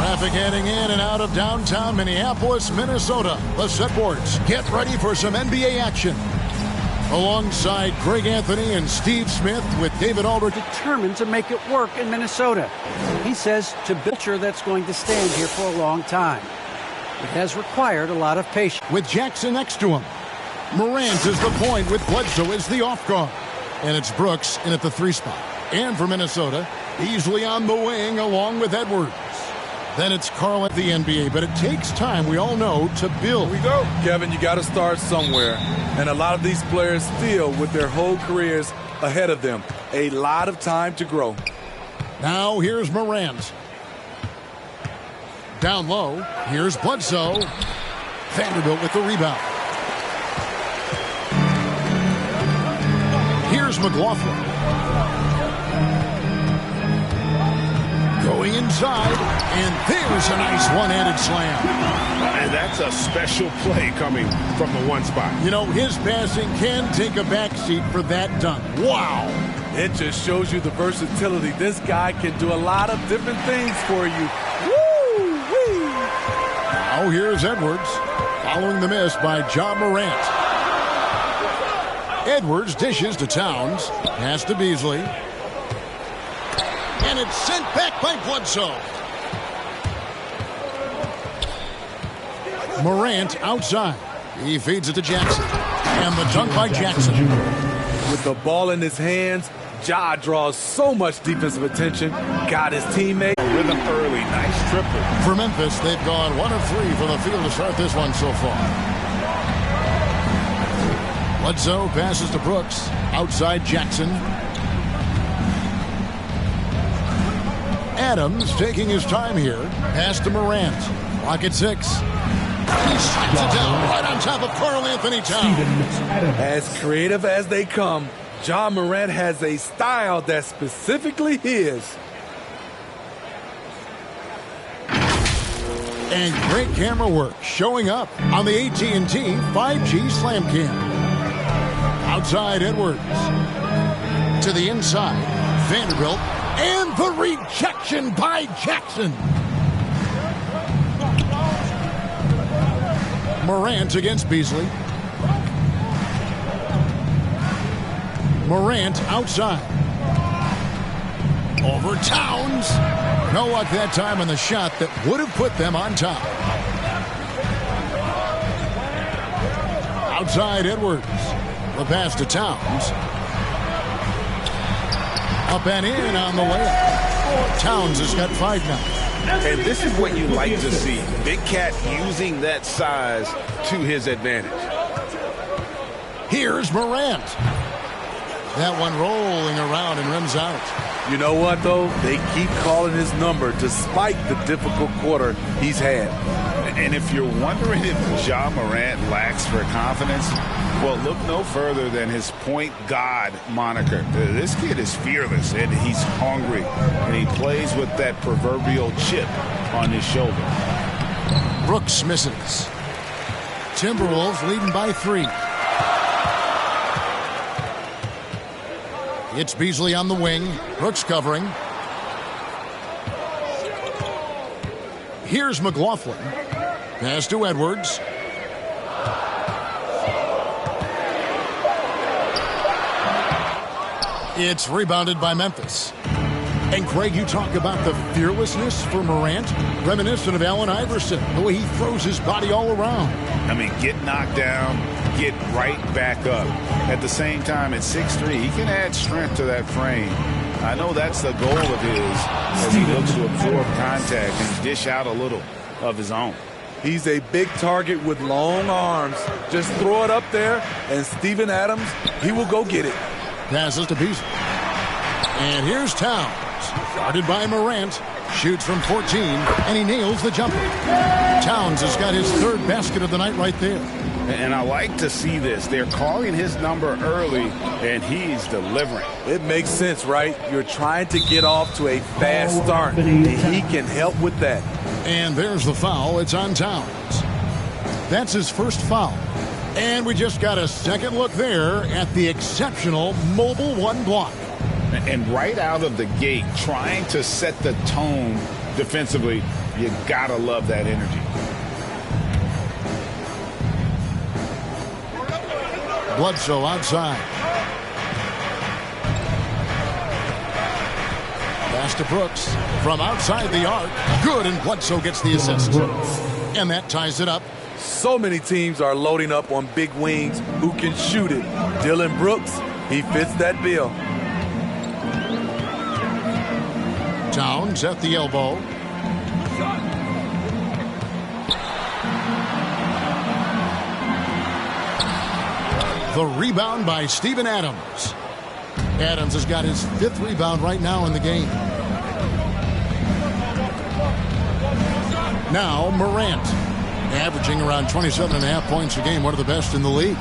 Traffic heading in and out of downtown Minneapolis, Minnesota. The set boards get ready for some NBA action. Alongside Greg Anthony and Steve Smith with David Aldridge. Determined to make it work in Minnesota. He says to build a culture that's going to stand here for a long time. It has required a lot of patience. With Jackson next to him. Morant is the point with Bledsoe as the off guard. And it's Brooks in at the 3 spot. And for Minnesota, Beasley on the wing along with Edwards. Then it's Karl at the NBA, but it takes time, we all know, to build. Here we go. Kevin, you got to start somewhere. And a lot of these players still with their whole careers ahead of them. A lot of time to grow. Now here's Morant. Down low, here's Bledsoe. Vanderbilt with the rebound. Here's McLaughlin. Going inside, and there's a nice one-handed slam. And that's a special play coming from the 1 spot. You know, his passing can take a backseat for that dunk. Wow. It just shows you the versatility. This guy can do a lot of different things for you. Woo-wee. Now here's Edwards, following the miss by Ja Morant. Edwards dishes to Towns, pass to Beasley. And it's sent back by Bledsoe. Morant outside. He feeds it to Jackson. And the dunk by Jackson. With the ball in his hands, Ja draws so much defensive attention. Got his teammate. Rhythm early. Nice triple. For Memphis, they've gone 1 of 3 from the field to start this one so far. Bledsoe passes to Brooks. Outside Jackson. Adams taking his time here. Pass to Morant. Clock at 6. He slams it down right on top of Karl Anthony Towns. As creative as they come, Ja Morant has a style that's specifically his. And great camera work showing up on the AT&T 5G Slam Cam. Outside Edwards. To the inside. Vanderbilt. And the rejection by Jackson. Morant against Beasley. Morant outside. Over Towns. No luck that time on the shot that would have put them on top. Outside Edwards. The pass to Towns. Up and in on the layup. Towns has got 5 now. And this is what you like to see. Big Cat using that size to his advantage. Here's Morant. That one rolling around and rims out. You know what, though? They keep calling his number despite the difficult quarter he's had. And if you're wondering if Ja Morant lacks for confidence, well, look no further than his point guard moniker. This kid is fearless, and he's hungry, and he plays with that proverbial chip on his shoulder. Brooks misses. Timberwolves leading by 3. It's Beasley on the wing. Brooks covering. Here's McLaughlin. Pass to Edwards. It's rebounded by Memphis. And Craig, you talk about the fearlessness for Morant, reminiscent of Allen Iverson, the way he throws his body all around. I mean, get knocked down, get right back up. At the same time, at 6'3", he can add strength to that frame. I know that's the goal of his as he looks to absorb contact and dish out a little of his own. He's a big target with long arms. Just throw it up there, and Steven Adams, he will go get it. Passes to Beasley. And here's Towns. Guarded by Morant. Shoots from 14, and he nails the jumper. Towns has got his 3rd basket of the night right there. And I like to see this. They're calling his number early, and he's delivering. It makes sense, right? You're trying to get off to a fast start, and he can help with that. And there's the foul. It's on Towns. That's his first foul. And we just got a second look there at the exceptional mobile 1 block. And right out of the gate, trying to set the tone defensively You gotta love that energy. Bledsoe outside. Pass to Brooks from outside the arc. Good, and Bledsoe gets the assist. And that ties it up. So many teams are loading up on big wings who can shoot it. Dillon Brooks, he fits that bill. Towns at the elbow. The rebound by Steven Adams. Adams has got his 5th rebound right now in the game. Now Morant, averaging around 27.5 points a game, one of the best in the league.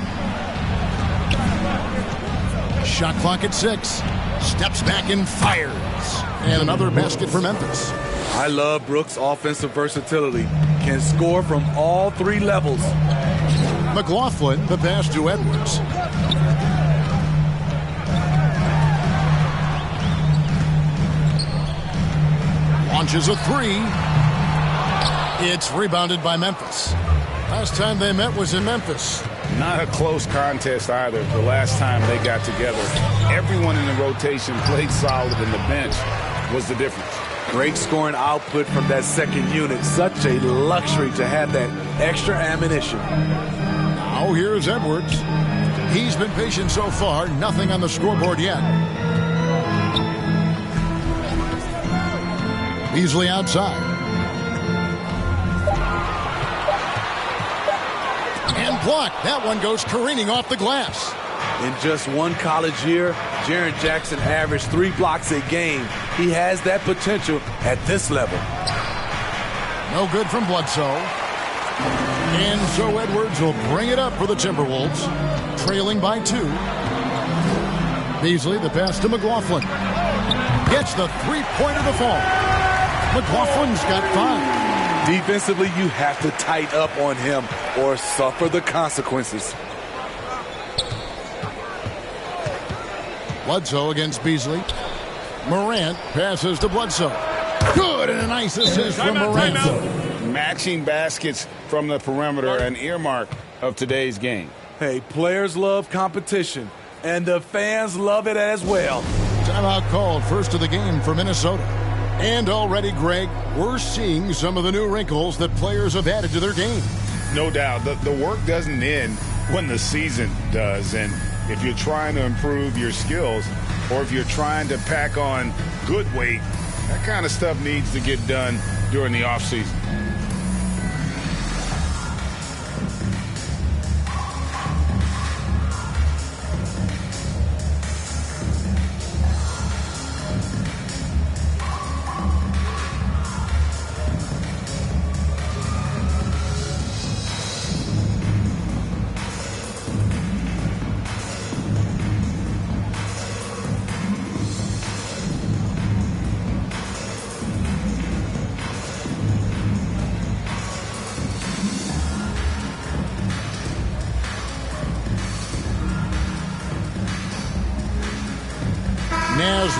Shot clock at 6. Steps back and fires. And another basket for Memphis. I love Brooks' offensive versatility. Can score from all 3 levels. McLaughlin, the pass to Edwards. Launches a 3. It's rebounded by Memphis. Last time they met was in Memphis. Not a close contest either. The last time they got together, everyone in the rotation played solid, and the bench was the difference. Great scoring output from that second unit. Such a luxury to have that extra ammunition. Now here's Edwards. He's been patient so far. Nothing on the scoreboard yet. Beasley outside. And blocked. That one goes careening off the glass. In just one college year, Jaren Jackson averaged 3 blocks a game. He has that potential at this level. No good from Bledsoe. And so Edwards will bring it up for the Timberwolves, trailing by 2. Beasley, the pass to McLaughlin. Gets the 3-pointer to fall. McLaughlin's got 5. Defensively, you have to tighten up on him or suffer the consequences. Bledsoe against Beasley. Morant passes to Bledsoe. Good, and a nice assist from Morant. Matching baskets from the perimeter, an earmark of today's game. Hey, players love competition, and the fans love it as well. Timeout called, first of the game for Minnesota. And already, Greg, we're seeing some of the new wrinkles that players have added to their game. No doubt. The work doesn't end when the season does. And if you're trying to improve your skills, or if you're trying to pack on good weight, that kind of stuff needs to get done during the offseason.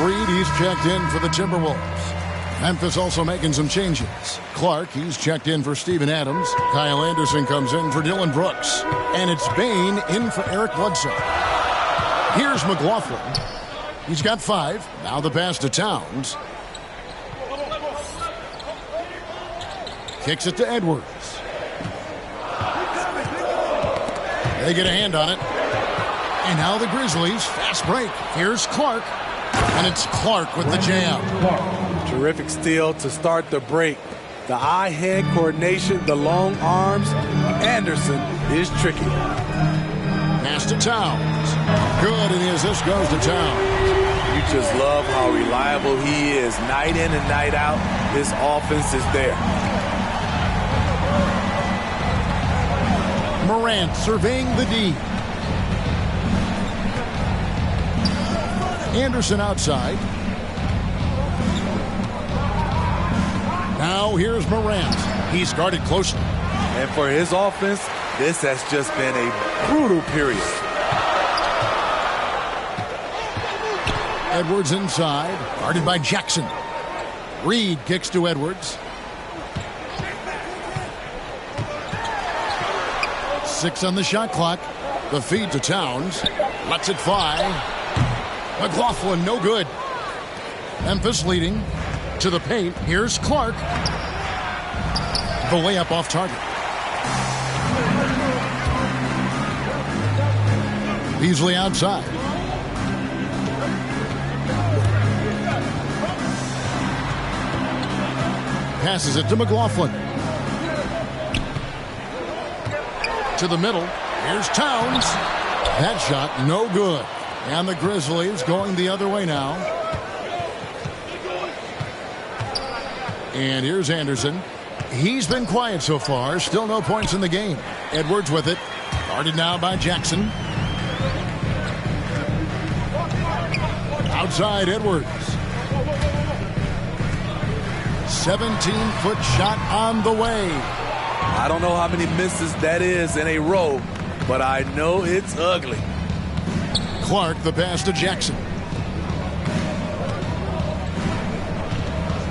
Reed, he's checked in for the Timberwolves. Memphis also making some changes. Clark, he's checked in for Steven Adams. Kyle Anderson comes in for Dillon Brooks. And it's Bain in for Eric Bledsoe. Here's McLaughlin. He's got 5. Now the pass to Towns. Kicks it to Edwards. They get a hand on it. And now the Grizzlies, fast break. Here's Clark. And it's Clark with the jam. Terrific steal to start the break. The eye-hand coordination, the long arms. Anderson is tricky. Pass to Towns. Good, and the assist goes to Towns. You just love how reliable he is. Night in and night out, his offense is there. Morant surveying the D. Anderson outside. Now here's Morant. He's guarded closely. And for his offense, this has just been a brutal period. Edwards inside, guarded by Jackson. Reed kicks to Edwards. 6 on the shot clock. The feed to Towns. Lets it fly. McLaughlin, no good. Memphis leading to the paint. Here's Clark. The layup off target. Beasley outside. Passes it to McLaughlin. To the middle. Here's Towns. That shot no good. And the Grizzlies going the other way now. And here's Anderson. He's been quiet so far. Still no points in the game. Edwards with it. Guarded now by Jackson. Outside Edwards. 17-foot shot on the way. I don't know how many misses that is in a row, but I know it's ugly. Clark, the pass to Jackson.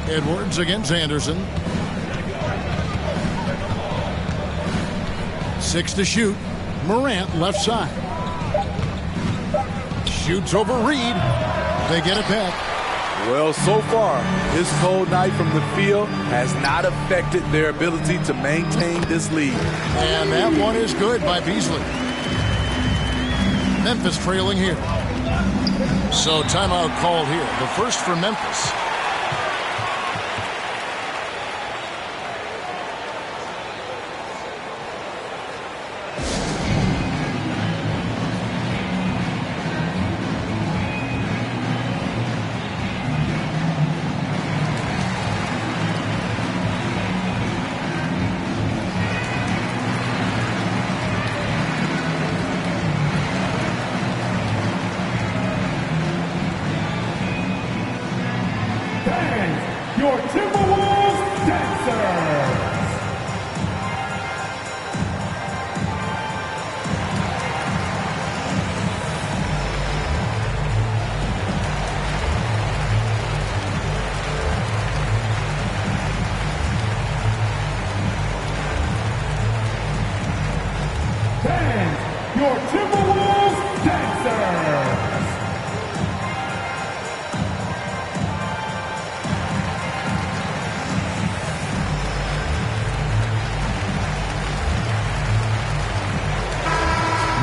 Edwards against Anderson. 6 to shoot. Morant left side. Shoots over Reed. They get it back. Well, so far, this cold night from the field has not affected their ability to maintain this lead. And that one is good by Beasley. Memphis trailing here. So timeout called here. The first for Memphis. Your Timberwolves dancers. Dance, your Timberwolves dancers.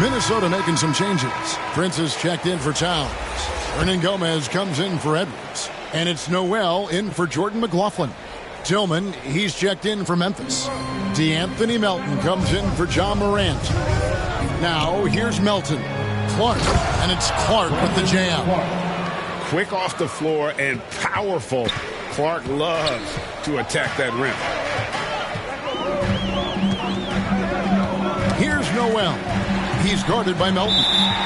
Minnesota making some changes. Prince has checked in for Towns. Hernan Gomez comes in for Edwards. And it's Noel in for Jordan McLaughlin. Tillman, he's checked in for Memphis. DeAnthony Melton comes in for John Morant. Now, here's Melton. Clark, and it's Clark with the jam. Quick off the floor and powerful. Clark loves to attack that rim. Here's Noel. He's guarded by Melton.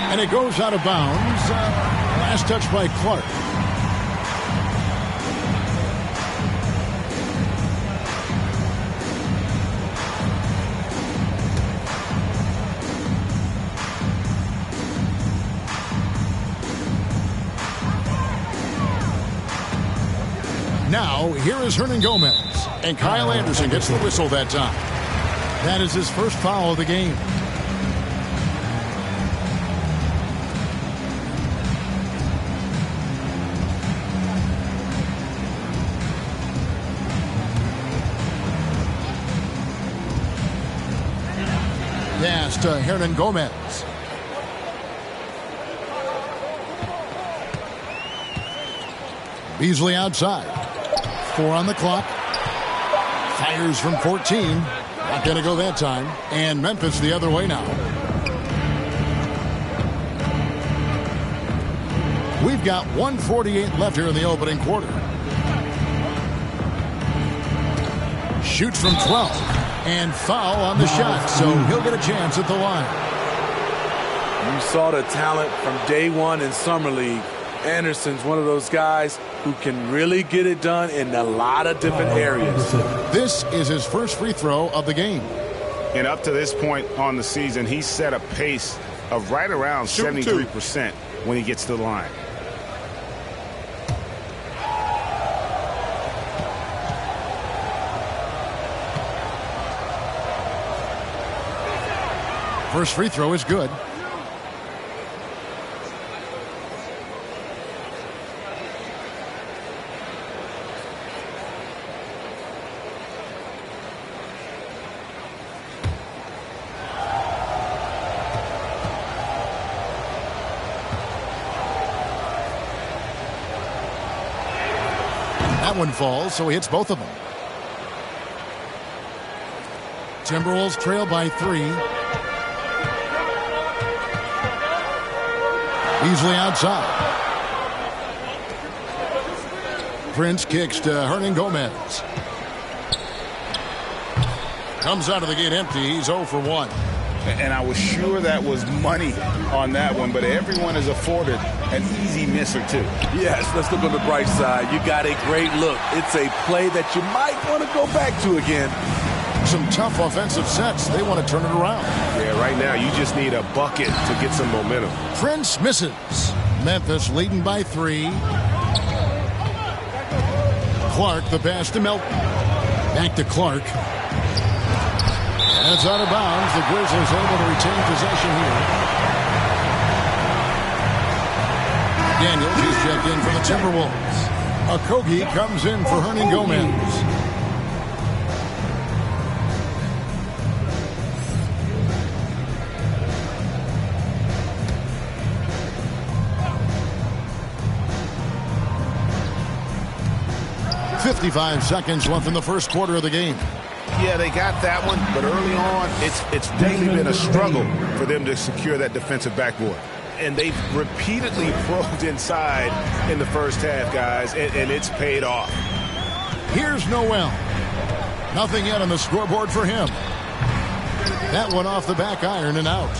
And it goes out of bounds. Last touch by Clark. Now, here is Hernan Gomez. And Kyle Anderson gets the whistle that time. That is his first foul of the game. Pass to Hernan Gomez. Beasley outside. 4 on the clock. Fires from 14. Not going to go that time. And Memphis the other way now. We've got 1:48 left here in the opening quarter. Shoots from 12. And foul on the shot, so he'll get a chance at the line. You saw the talent from day one in Summer League. Anderson's one of those guys who can really get it done in a lot of different areas. This is his first free throw of the game. And up to this point on the season, he's set a pace of right around 73% when he gets to the line. First free throw is good. That one falls, so he hits both of them. Timberwolves trail by 3. Easily outside. Prince kicks to Hernangomez. Comes out of the gate empty. He's 0 for 1. And I was sure that was money on that one, but everyone is afforded an easy miss or two. Yes, let's look on the bright side. You got a great look. It's a play that you might want to go back to again. Some tough offensive sets. They want to turn it around. Yeah, right now you just need a bucket to get some momentum. Prince misses. Memphis leading by 3. Clark, the pass to Melton. Back to Clark. And it's out of bounds. The Grizzlies able to retain possession here. Daniels is checked in for the Timberwolves. Okogie comes in for Hernangomez. .55 seconds left in the first quarter of the game. Yeah, they got that one, but early on, it's really been a struggle for them to secure that defensive backboard. And they've repeatedly probed inside in the first half, guys, and it's paid off. Here's Noel. Nothing yet on the scoreboard for him. That one off the back iron and out.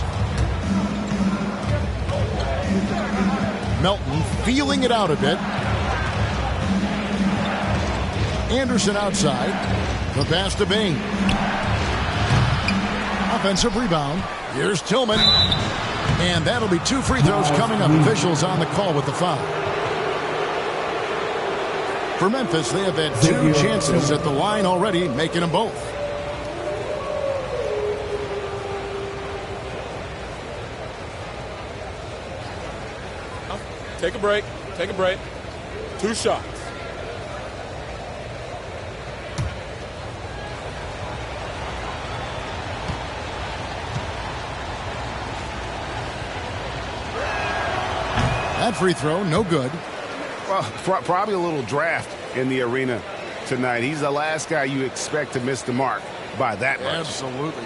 Melton feeling it out a bit. Anderson outside. The pass to Bain. Offensive rebound. Here's Tillman. And that'll be 2 free throws coming up. Officials on the call with the foul. For Memphis, they have had 2 chances at the line already, making them both. Take a break. Take a break. 2 shots. That free throw, no good. Well, probably a little draft in the arena tonight. He's the last guy you expect to miss the mark by that much. Absolutely.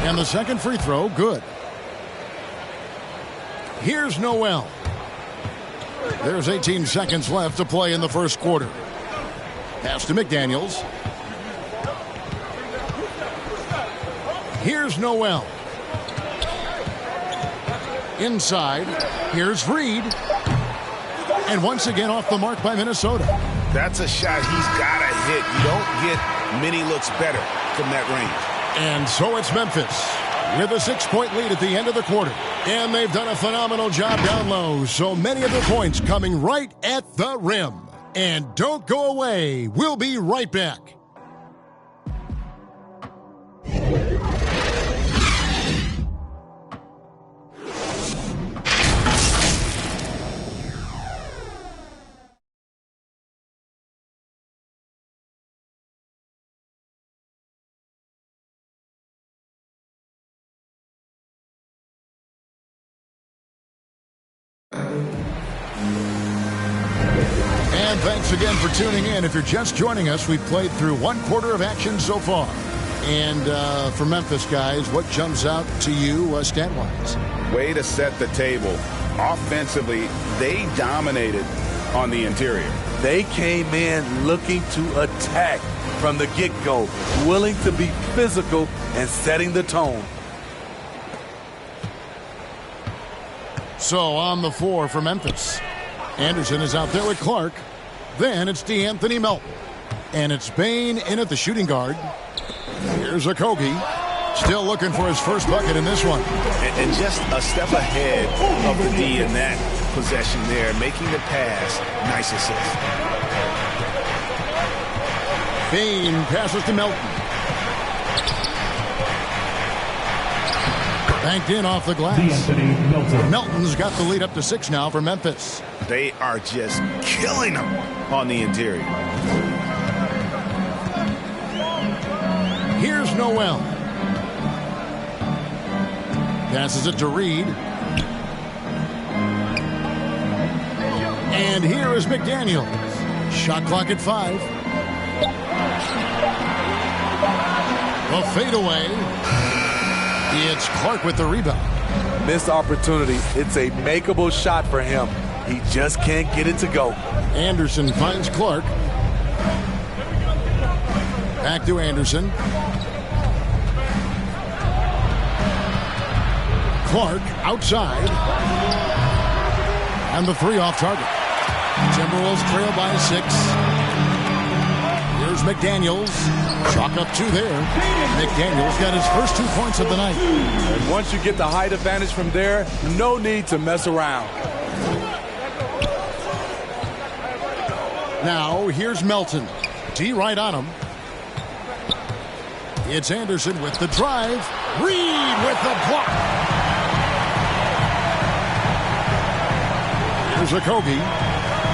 And the second free throw, good. Here's Noel. There's 18 seconds left to play in the first quarter. Pass to McDaniels. Here's Noel. Inside. Here's Reed. And once again off the mark by Minnesota. That's a shot he's got to hit. You don't get many looks better from that range. And so it's Memphis with a 6-point lead at the end of the quarter. And they've done a phenomenal job down low. So many of their points coming right at the rim. And don't go away. We'll be right back. And thanks again for tuning in. If you're just joining us, we've played through 1 quarter of action so far. And for Memphis, guys, what jumps out to you stat-wise? Way to set the table. Offensively, they dominated on the interior. They came in looking to attack from the get-go, willing to be physical and setting the tone. So on the floor for Memphis. Anderson is out there with Clark. Then it's DeAnthony Melton. And it's Bain in at the shooting guard. Here's Okogie. Still looking for his first bucket in this one. And just a step ahead of the D in that possession there, making the pass. Nice assist. Bain passes to Melton. Banked in off the glass. Melton's got the lead up to 6 now for Memphis. They are just killing them on the interior. Here's Noel. Passes it to Reed. And here is McDaniels. Shot clock at 5. A fadeaway. It's Clark with the rebound. Missed opportunity. It's a makeable shot for him. He just can't get it to go. Anderson finds Clark. Back to Anderson. Clark outside. And the 3 off target. Timberwolves trail by 6. Here's McDaniels. Chalk up 2 there. McDaniels got his first 2 points of the night. And once you get the height advantage from there, no need to mess around. Now, here's Melton. D right on him. It's Anderson with the drive. Reed with the block. Here's Okogie.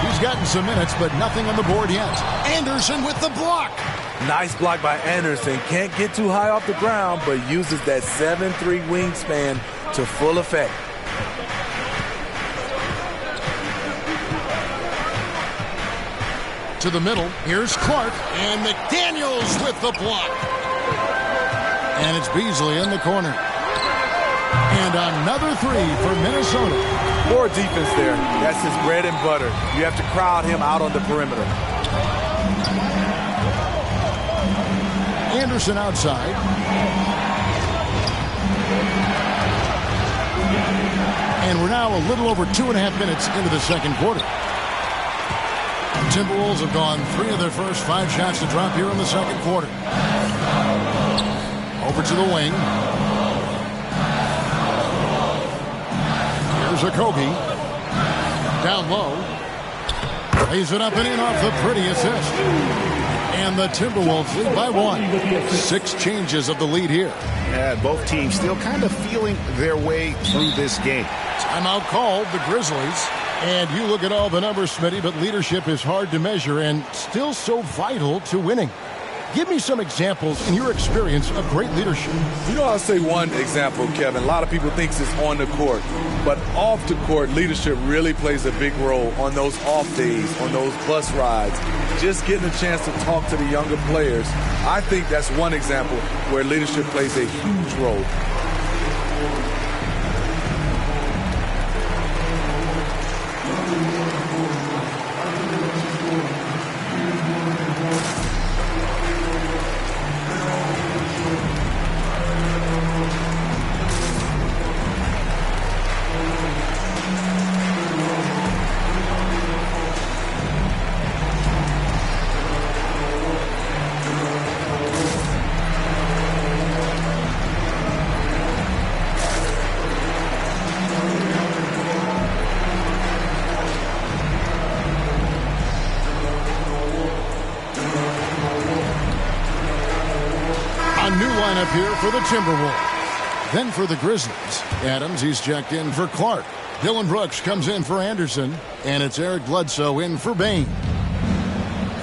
He's gotten some minutes, but nothing on the board yet. Anderson with the block. Nice block by Anderson. Can't get too high off the ground, but uses that 7'3" wingspan to full effect. To the middle. Here's Clark. And McDaniels with the block. And it's Beasley in the corner. And another 3 for Minnesota. More defense there. That's his bread and butter. You have to crowd him out on the perimeter. Anderson outside. And we're now a little over 2.5 minutes into the second quarter. Timberwolves have gone 3 of their first 5 shots to drop here in the second quarter. Over to the wing. Here's Okogie. Down low. Lays it up and in off the pretty assist. And the Timberwolves lead by 1. 6 changes of the lead here. Yeah, both teams still kind of feeling their way through this game. Timeout called, the Grizzlies. And you look at all the numbers, Smitty, but leadership is hard to measure and still so vital to winning. Give me some examples in your experience of great leadership. You know, I'll say one example, Kevin. A lot of people think it's on the court. But off the court, leadership really plays a big role on those off days, on those bus rides. Just getting a chance to talk to the younger players. I think that's one example where leadership plays a huge role. Here for the Timberwolves. Then for the Grizzlies. Adams, he's checked in for Clark. Dylan Brooks comes in for Anderson. And it's Eric Bledsoe in for Bain.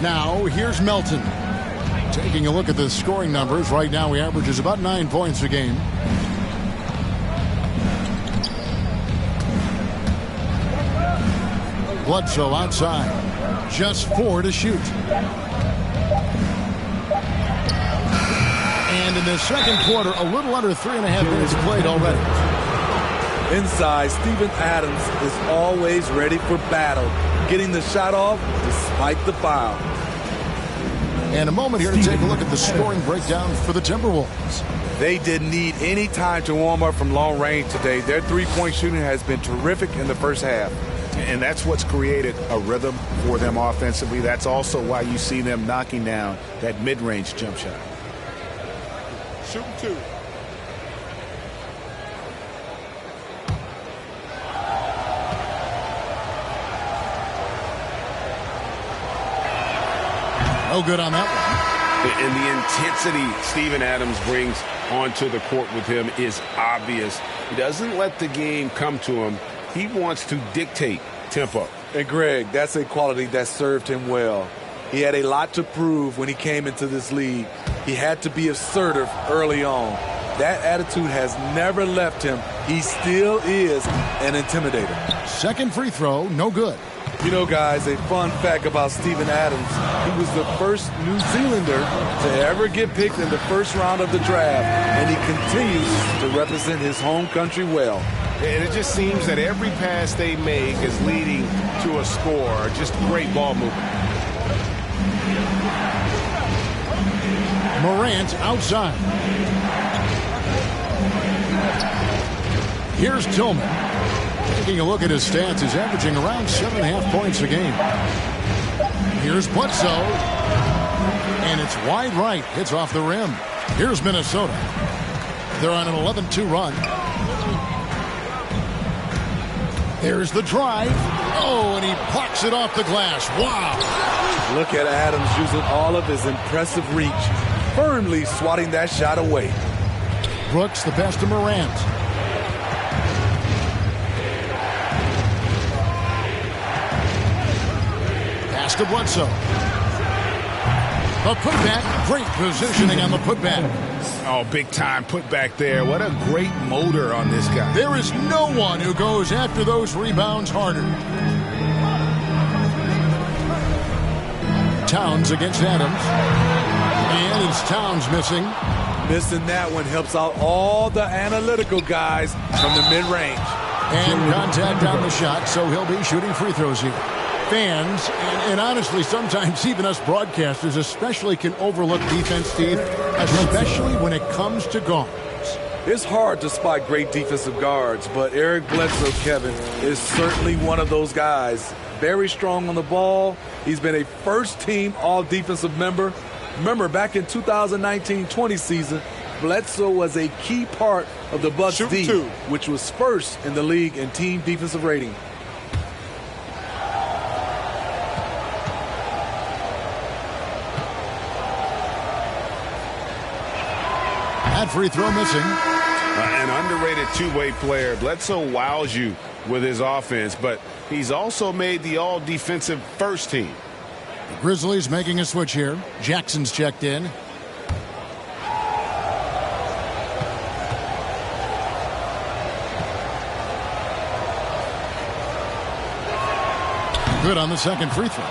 Now, here's Melton. Taking a look at the scoring numbers. Right now, he averages about 9 points a game. Bledsoe outside. Just 4 to shoot. And in the second quarter, a little under 3.5 minutes played already. Inside, Steven Adams is always ready for battle, getting the shot off despite the foul. And a moment here to take a look at the scoring breakdown for the Timberwolves. They didn't need any time to warm up from long range today. Their three-point shooting has been terrific in the first half. And that's what's created a rhythm for them offensively. That's also why you see them knocking down that mid-range jump shot. Shooting 2. No good on that one. And the intensity Steven Adams brings onto the court with him is obvious. He doesn't let the game come to him. He wants to dictate tempo. And Greg, that's a quality that served him well. He had a lot to prove when he came into this league. He had to be assertive early on. That attitude has never left him. He still is an intimidator. Second free throw, no good. You know, guys, a fun fact about Steven Adams, he was the first New Zealander to ever get picked in the first round of the draft, and he continues to represent his home country well. And it just seems that every pass they make is leading to a score. Just great ball movement. Morant outside. Here's Tillman. Taking a look at his stats, he's averaging around 7.5 points a game. Here's Bledsoe. And it's wide right. Hits off the rim. Here's Minnesota. They're on an 11-2 run. There's the drive. Oh, and he plucks it off the glass. Wow. Look at Adams using all of his impressive reach, firmly swatting that shot away. Brooks, the best of Morant. Pass to Bledsoe. A putback. Great positioning on the putback. Oh, big time putback there. What a great motor on this guy. There is no one who goes after those rebounds harder. Towns against Adams. And it's Towns missing. Missing that one helps out all the analytical guys from the mid-range. And contact on the shot, so he'll be shooting free throws here. Fans, and honestly, sometimes even us broadcasters especially can overlook defense, Steve, especially when it comes to guards. It's hard to spot great defensive guards, but Eric Bledsoe, Kevin, is certainly one of those guys. Very strong on the ball. He's been a first-team all-defensive member. Remember, back in 2019-20 season, Bledsoe was a key part of the Bucks' D, which was first in the league in team defensive rating. That free throw missing. An underrated two-way player. Bledsoe wows you with his offense, but he's also made the all-defensive first team. The Grizzlies making a switch here. Jackson's checked in. Good on the second free throw.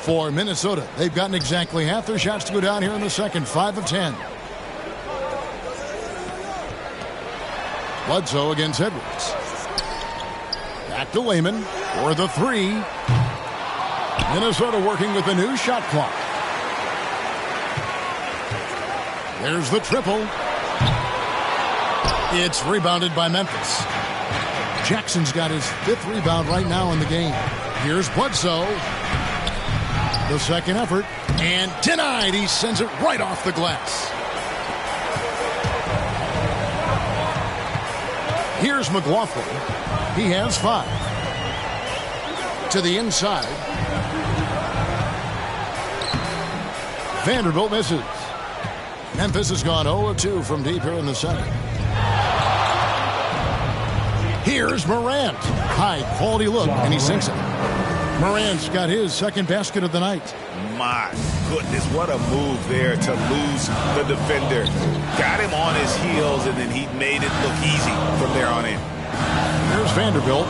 For Minnesota, they've gotten exactly half their shots to go down here in the second. 5 of 10. Bledsoe against Edwards. Back to Layman for the three. Minnesota working with a new shot clock. There's the triple. It's rebounded by Memphis. Jackson's got his 5th rebound right now in the game. Here's Bledsoe. The second effort, and denied. He sends it right off the glass. Here's McLaughlin. He has 5. To the inside. Vanderbilt misses. Memphis has gone 0 of 2 from deep here in the second. Here's Morant. High quality look, and he sinks it. Morant's got his second basket of the night. My goodness, what a move there to lose the defender. Got him on his heels, and then he made it look easy from there on in. There's Vanderbilt.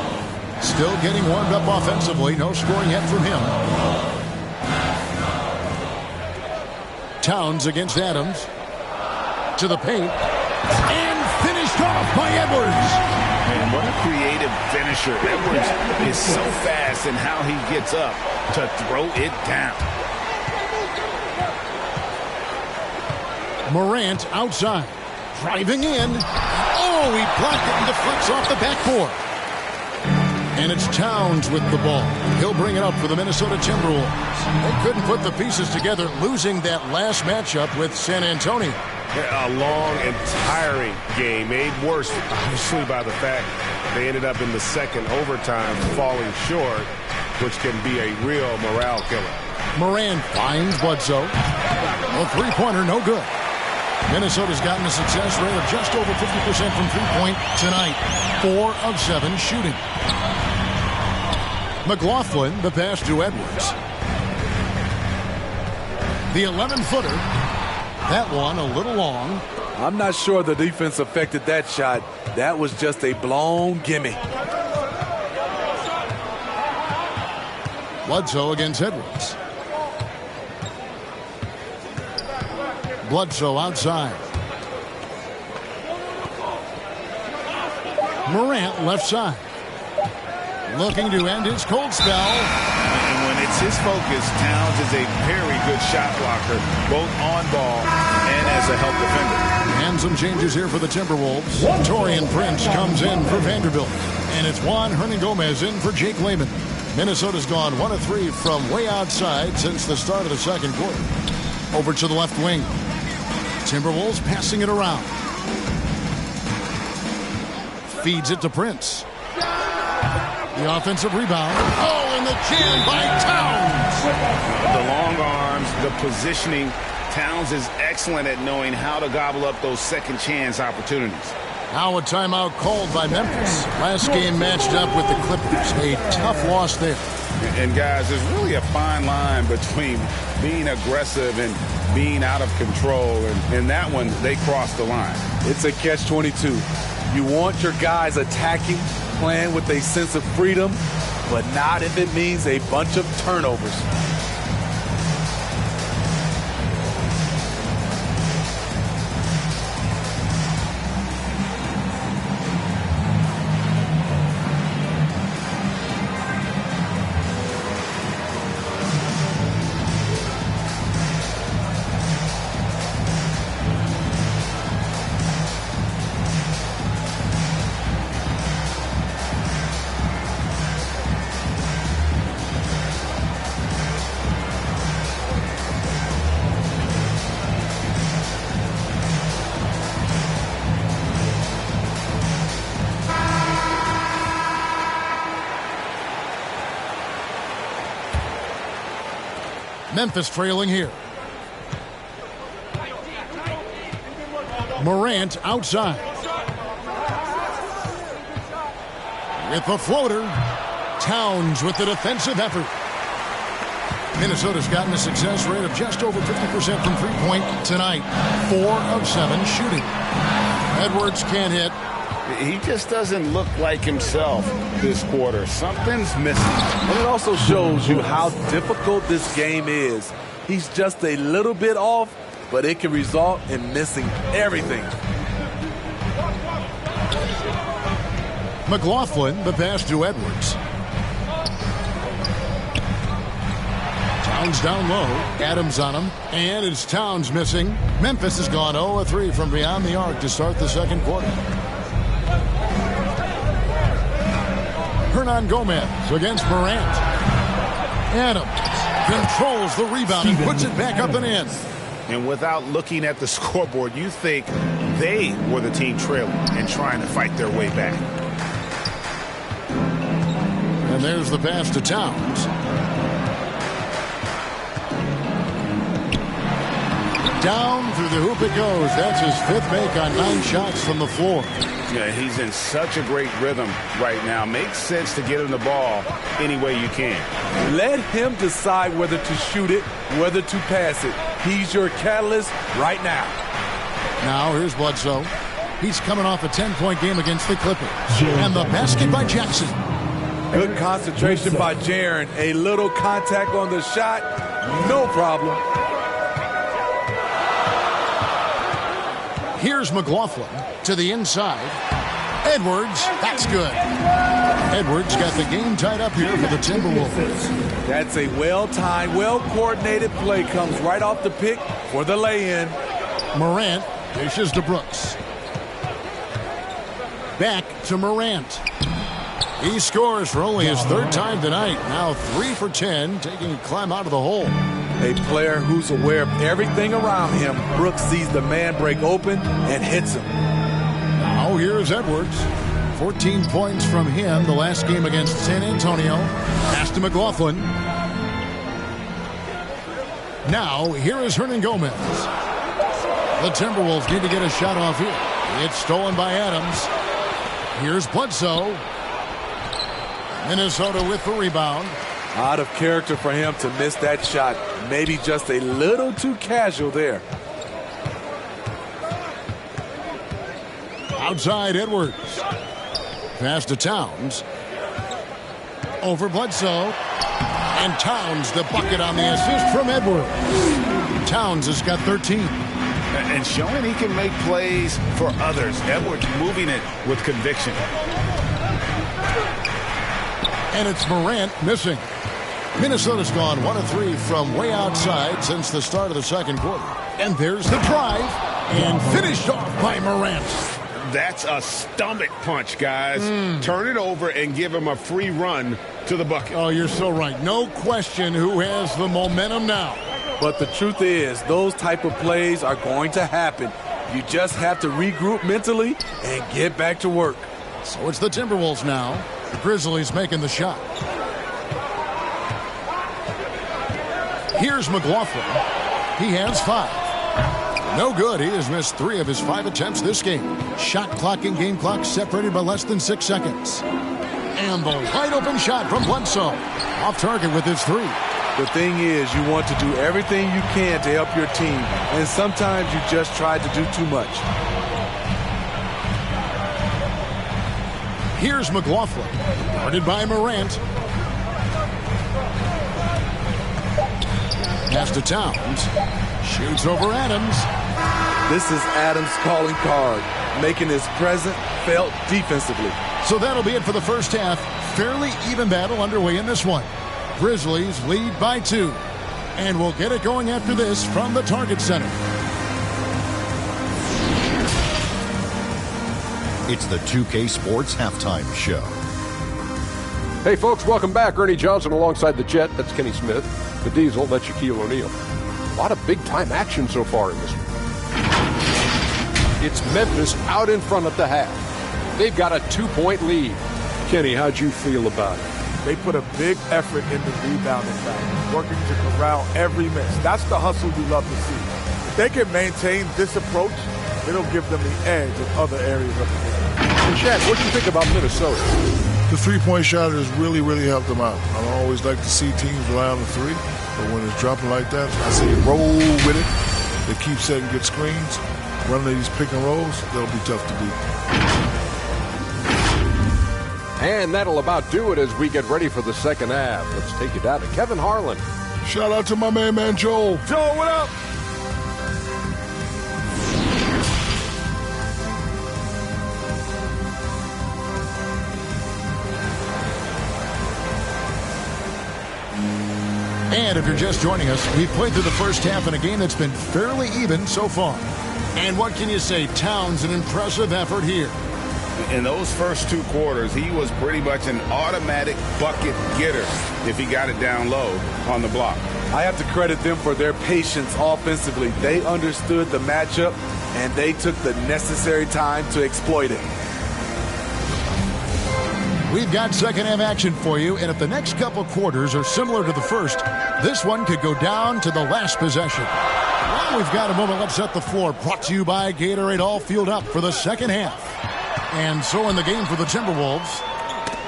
Still getting warmed up offensively. No scoring yet from him. Towns against Adams. To the paint. And finished off by Edwards. And what a creative finisher. Edwards is so fast in how he gets up to throw it down. Morant outside. Driving in. Oh, he blocked it and deflects off the backboard. And it's Towns with the ball. He'll bring it up for the Minnesota Timberwolves. They couldn't put the pieces together, losing that last matchup with San Antonio. A long and tiring game, made worse, obviously, by the fact they ended up in the second overtime falling short. which can be a real morale killer. Morant finds Bledsoe. A three-pointer, no good. Minnesota's gotten a success rate of just over 50% from three-point tonight. 4 of 7 shooting. McLaughlin, the pass to Edwards. The 11-footer. That one a little long. I'm not sure the defense affected that shot. That was just a blown gimme. Bledsoe against Edwards. Bledsoe outside. Morant left side. Looking to end his cold spell. And when it's his focus, Towns is a very good shot blocker, both on ball and as a help defender. And some changes here for the Timberwolves. Torian Prince comes in for Vanderbilt. And it's Juan Hernangomez in for Jake Layman. Minnesota's gone 1 of 3 from way outside since the start of the second quarter. Over to the left wing. Timberwolves passing it around. Feeds it to Prince. The offensive rebound. Oh, and the jam by Towns. The long arms, the positioning. Towns is excellent at knowing how to gobble up those second chance opportunities. Now a timeout called by Memphis. Last game matched up with the Clippers. A tough loss there. And guys, there's really a fine line between being aggressive and being out of control. And in that one, they crossed the line. It's a catch-22. You want your guys attacking, playing with a sense of freedom, but not if it means a bunch of turnovers. Memphis trailing here. Morant outside. With the floater. Towns with the defensive effort. Minnesota's gotten a success rate of just over 50% from three-point tonight. 4 of 7 shooting. Edwards can't hit. He just doesn't look like himself this quarter. Something's missing. And it also shows you how difficult this game is. He's just a little bit off, but it can result in missing everything. McLaughlin, the pass to Edwards. Towns down low. Adams on him. And it's Towns missing. Memphis has gone 0 of 3 from beyond the arc to start the second quarter. Hernangomez against Morant. Adams controls the rebound and puts it back up and in. And without looking at the scoreboard, you think they were the team trailing and trying to fight their way back. And there's the pass to Towns. Down through the hoop it goes. That's his 5th make on 9 shots from the floor. Yeah, he's in such a great rhythm right now. Makes sense to get him the ball any way you can. Let him decide whether to shoot it, whether to pass it. He's your catalyst right now. Now here's Bledsoe. He's coming off a 10-point game against the Clippers. And the basket by Jackson. Good concentration by Jaren. A little contact on the shot. No problem. Here's McLaughlin to the inside. Edwards, that's good. Edwards got the game tied up here for the Timberwolves. That's a well-timed, well-coordinated play. Comes right off the pick for the lay-in. Morant dishes to Brooks. Back to Morant. He scores for only his 3rd time tonight. Now 3 for 10, taking a climb out of the hole. A player who's aware of everything around him. Brooks sees the man break open and hits him. Now here's Edwards. 14 points from him the last game against San Antonio. Pass to McLaughlin. Now, here is Hernan Gomez. The Timberwolves need to get a shot off here. It's stolen by Adams. Here's Bledsoe. Minnesota with the rebound. Out of character for him to miss that shot. Maybe just a little too casual there. Outside Edwards. Pass to Towns. Over Bledsoe. And Towns the bucket on the assist from Edwards. Towns has got 13. And showing he can make plays for others. Edwards moving it with conviction. And it's Morant missing. Minnesota's gone 1 of 3 from way outside since the start of the second quarter. And there's the drive. And finished off by Morant. That's a stomach punch, guys. Turn it over and give him a free run to the bucket. Oh, you're so right. No question who has the momentum now. But the truth is, those type of plays are going to happen. You just have to regroup mentally and get back to work. So it's the Timberwolves now. The Grizzlies making the shot. Here's McLaughlin. He has 5. No good. He has missed 3 of his 5 attempts this game. Shot clock and game clock separated by less than 6 seconds. And the wide open shot from Bledsoe. Off target with his 3. The thing is, you want to do everything you can to help your team. And sometimes you just try to do too much. Here's McLaughlin. Guarded by Morant. Pass to Towns. Shoots over Adams. This is Adams' calling card, making his presence felt defensively. So that'll be it for the first half. Fairly even battle underway in this one. Grizzlies lead by 2. And we'll get it going after this from the Target Center. It's the 2K Sports Halftime Show. Hey, folks, welcome back. Ernie Johnson alongside the Jet. That's Kenny Smith. The Diesel, that's Shaquille O'Neal. A lot of big-time action so far in this one. It's Memphis out in front at the half. They've got a 2-point lead. Kenny, how'd you feel about it? They put a big effort in the rebounding back, working to corral every miss. That's the hustle you love to see. If they can maintain this approach, it'll give them the edge in other areas of the game. And Shaq, what do you think about Minnesota? The three-point shot has really, really helped them out. I always like to see teams rely on the 3, but when it's dropping like that, I say roll with it. They keep setting good screens, running these pick and rolls. They'll be tough to beat. And that'll about do it as we get ready for the second half. Let's take you down to Kevin Harlan. Shout out to my man Joel. Joel, what up? And if you're just joining us, we've played through the first half in a game that's been fairly even so far. And what can you say? Towns, an impressive effort here. In those first 2 quarters, he was pretty much an automatic bucket getter if he got it down low on the block. I have to credit them for their patience offensively. They understood the matchup, and they took the necessary time to exploit it. We've got second half action for you, and if the next couple quarters are similar to the first, this one could go down to the last possession. While we've got a moment, let's set the floor. Brought to you by Gatorade, all fueled up for the second half. And so in the game for the Timberwolves,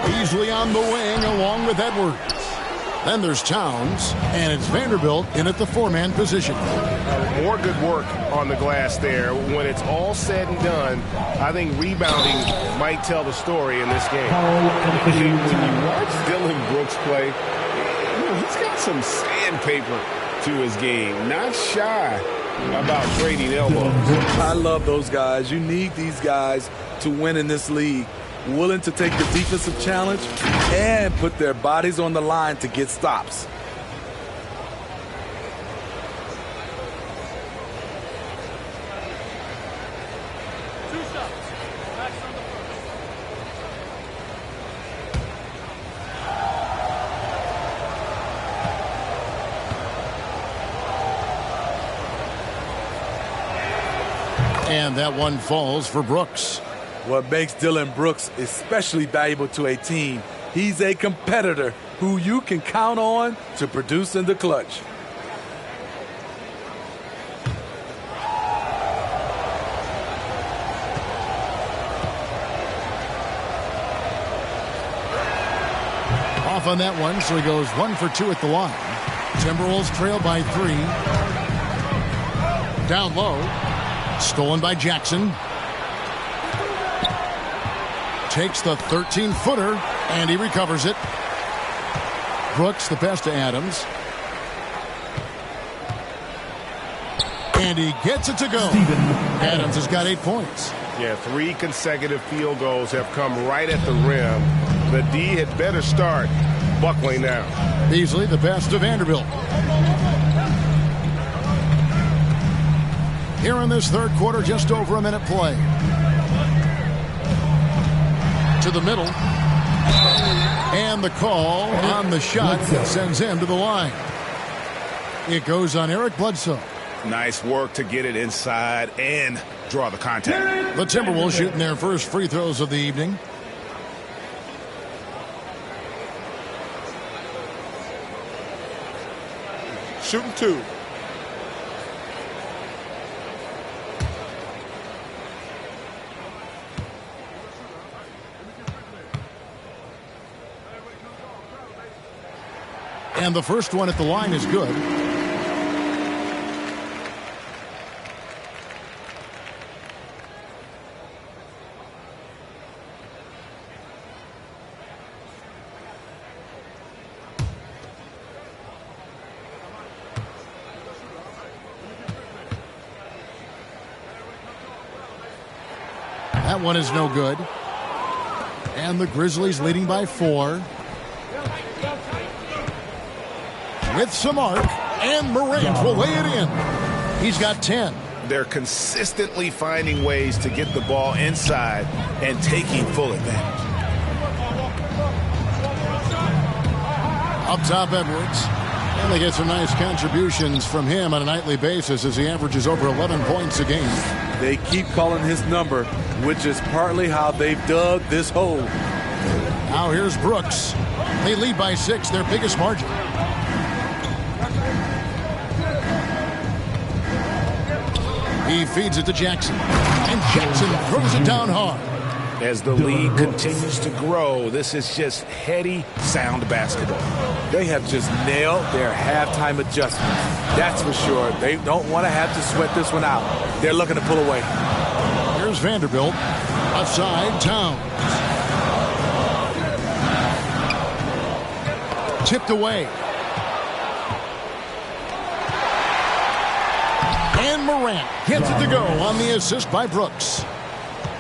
Beasley on the wing along with Edwards. Then there's Towns, and it's Vanderbilt in at the 4-man position. More good work on the glass there. When it's all said and done, I think rebounding might tell the story in this game. When you watch Dylan Brooks play, he's got some sandpaper to his game. Not shy about trading elbows. I love those guys. You need these guys to win in this league. Willing to take the defensive challenge and put their bodies on the line to get stops. And that one falls for Brooks. What makes Dillon Brooks especially valuable to a team, he's a competitor who you can count on to produce in the clutch. Off on that one, so he goes 1 for 2 at the line. Timberwolves trail by 3. Down low. Stolen by Jackson. Takes the 13-footer, and he recovers it. Brooks, the pass to Adams. And he gets it to go. Adams has got 8 points. Yeah, 3 consecutive field goals have come right at the rim. The D had better start buckling now. Beasley, the pass to Vanderbilt. Here in this third quarter, just over a minute play. To the middle. And the call on the shot sends him to the line. It goes on Eric Bledsoe. Nice work to get it inside and draw the contact. The Timberwolves shooting their first free throws of the evening. Shooting 2. And the first one at the line is good. That one is no good. And the Grizzlies leading by 4. With some arc, and Morant will lay it in. He's got 10. They're consistently finding ways to get the ball inside and taking full advantage. Up top, Edwards. And they get some nice contributions from him on a nightly basis as he averages over 11 points a game. They keep calling his number, which is partly how they've dug this hole. Now here's Brooks. They lead by 6, their biggest margin. He feeds it to Jackson. And Jackson throws it down hard. As the league continues to grow, this is just heady, sound basketball. They have just nailed their halftime adjustments. That's for sure. They don't want to have to sweat this one out. They're looking to pull away. Here's Vanderbilt. Outside, Towns. Tipped away. And Morant gets it to go on the assist by Brooks.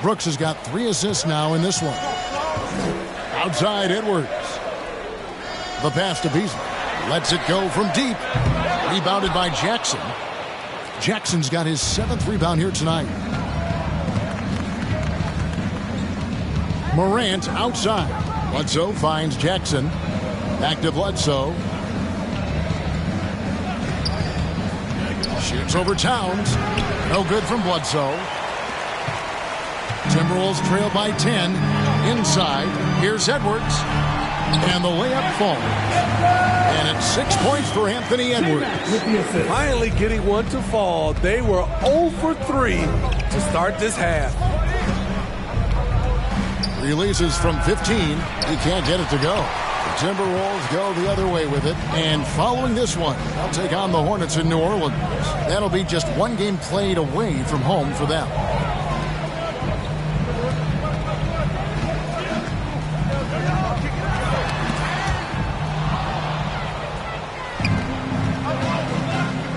Brooks has got 3 assists now in this one. Outside, Edwards. The pass to Beasley. Lets it go from deep. Rebounded by Jackson. Jackson's got his 7th rebound here tonight. Morant outside. Bledsoe finds Jackson. Back to Bledsoe. Shoots over Towns. No good from Bledsoe. Timberwolves trail by 10. Inside. Here's Edwards. And the layup falls. And it's 6 points for Anthony Edwards. Finally getting one to fall. They were 0 for 3 to start this half. Releases from 15. He can't get it to go. The Timberwolves go the other way with it. And following this one, they'll take on the Hornets in New Orleans. That'll be just one game played away from home for them.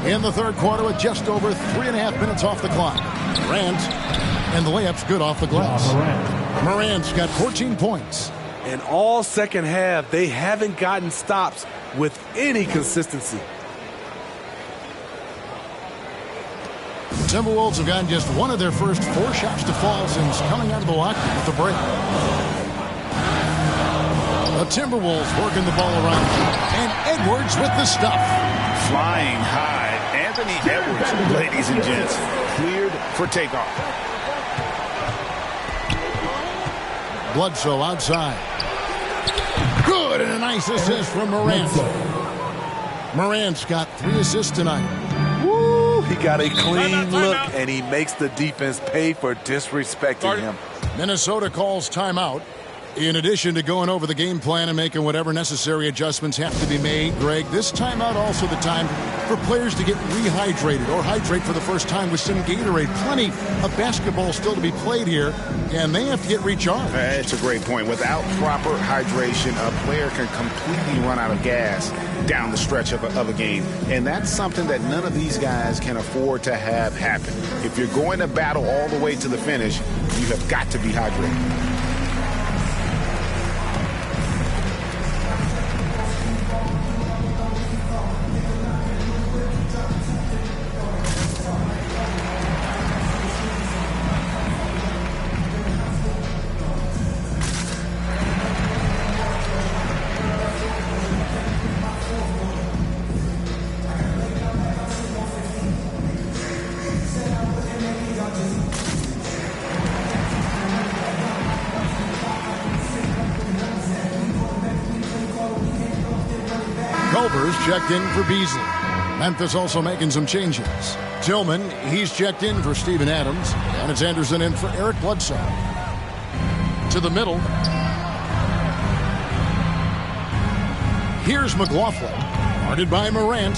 In the third quarter with just over 3.5 minutes off the clock. Morant, and the layup's good off the glass. Morant's got 14 points. And all second half, they haven't gotten stops with any consistency. Timberwolves have gotten just one of their first 4 shots to fall since coming out of the locker with the break. The Timberwolves working the ball around. And Edwards with the stuff. Flying high. Anthony Edwards, ladies and gents, cleared for takeoff. Bledsoe outside. Good, and a nice assist from Morant. Morant's got 3 assists tonight. Woo, he got a clean look, and he makes the defense pay for disrespecting him. Minnesota calls timeout. In addition to going over the game plan and making whatever necessary adjustments have to be made, Greg, this timeout also the time for players to get rehydrated or hydrate for the first time with some Gatorade. Plenty of basketball still to be played here, and they have to get recharged. That's a great point. Without proper hydration, a player can completely run out of gas down the stretch of a game. And that's something that none of these guys can afford to have happen. If you're going to battle all the way to the finish, you have got to be hydrated. Checked in for Beasley. Memphis also making some changes. Tillman, he's checked in for Steven Adams. And it's Anderson in for Eric Bledsoe. To the middle. Here's McLaughlin. Guarded by Morant.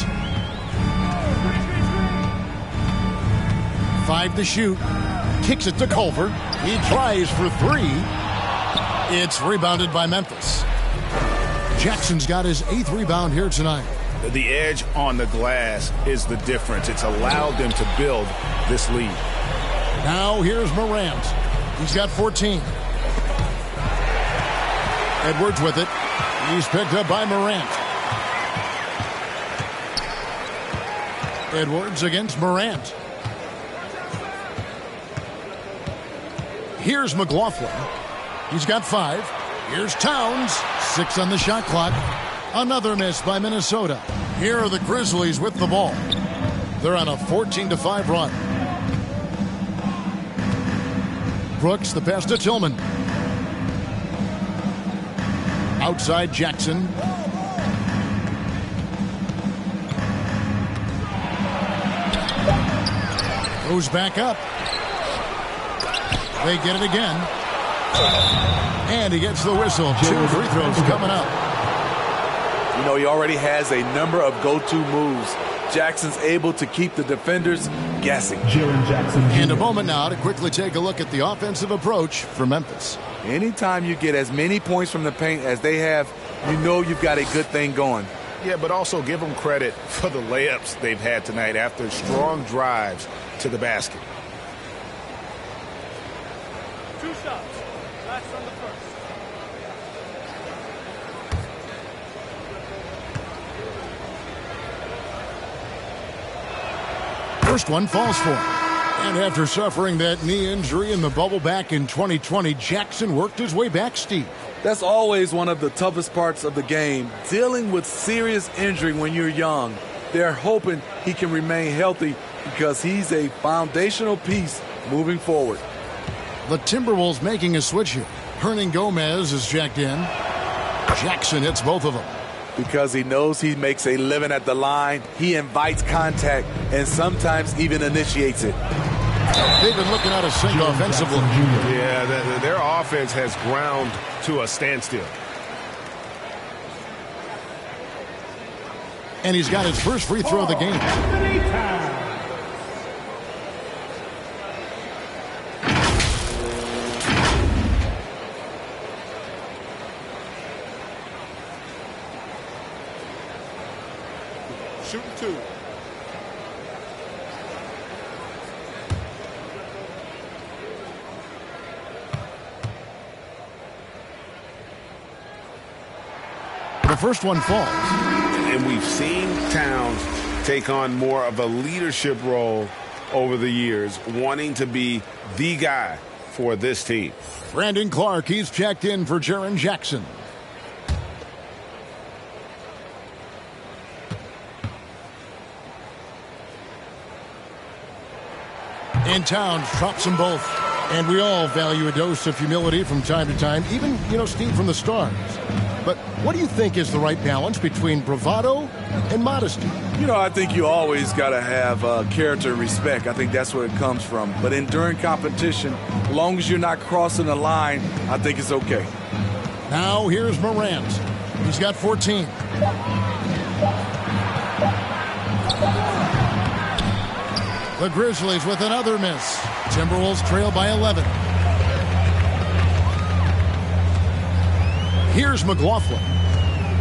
5 to shoot. Kicks it to Culver. He tries for 3. It's rebounded by Memphis. Jackson's got his 8th rebound here tonight. The edge on the glass is the difference. It's allowed them to build this lead. Now here's Morant. He's got 14. Edwards with it. He's picked up by Morant. Edwards against Morant. Here's McLaughlin. He's got 5. Here's Towns. 6 on the shot clock. Another miss by Minnesota. Here are the Grizzlies with the ball. They're on a 14-5 run. Brooks, the pass to Tillman. Outside Jackson. Goes back up. They get it again. And he gets the whistle. 2 free throws coming up. You know, he already has a number of go-to moves. Jackson's able to keep the defenders guessing. And a moment now to quickly take a look at the offensive approach for Memphis. Anytime you get as many points from the paint as they have, you know you've got a good thing going. Yeah, but also give them credit for the layups they've had tonight after strong drives to the basket. 2 shots. Last on the first. First one falls for him. And after suffering that knee injury in the bubble back in 2020, Jackson worked his way back, Steve. That's always one of the toughest parts of the game, dealing with serious injury when you're young. They're hoping he can remain healthy because he's a foundational piece moving forward. The Timberwolves making a switch here. Hernan Gomez is checked in. Jackson hits both of them. Because he knows he makes a living at the line, he invites contact and sometimes even initiates it. They've been looking out of sync offensively. Yeah, their offense has ground to a standstill. And he's got his first free throw of the game. Shooting 2. The first one falls. And we've seen Towns take on more of a leadership role over the years, wanting to be the guy for this team. Brandon Clark, he's checked in for Jaren Jackson. And Towns drops them both. And we all value a dose of humility from time to time, even, steam from the stars. But what do you think is the right balance between bravado and modesty? I think you always got to have character and respect. I think that's where it comes from. But during competition, as long as you're not crossing the line, I think it's okay. Now here's Morant. He's got 14. The Grizzlies with another miss. Timberwolves trail by 11. Here's McLaughlin.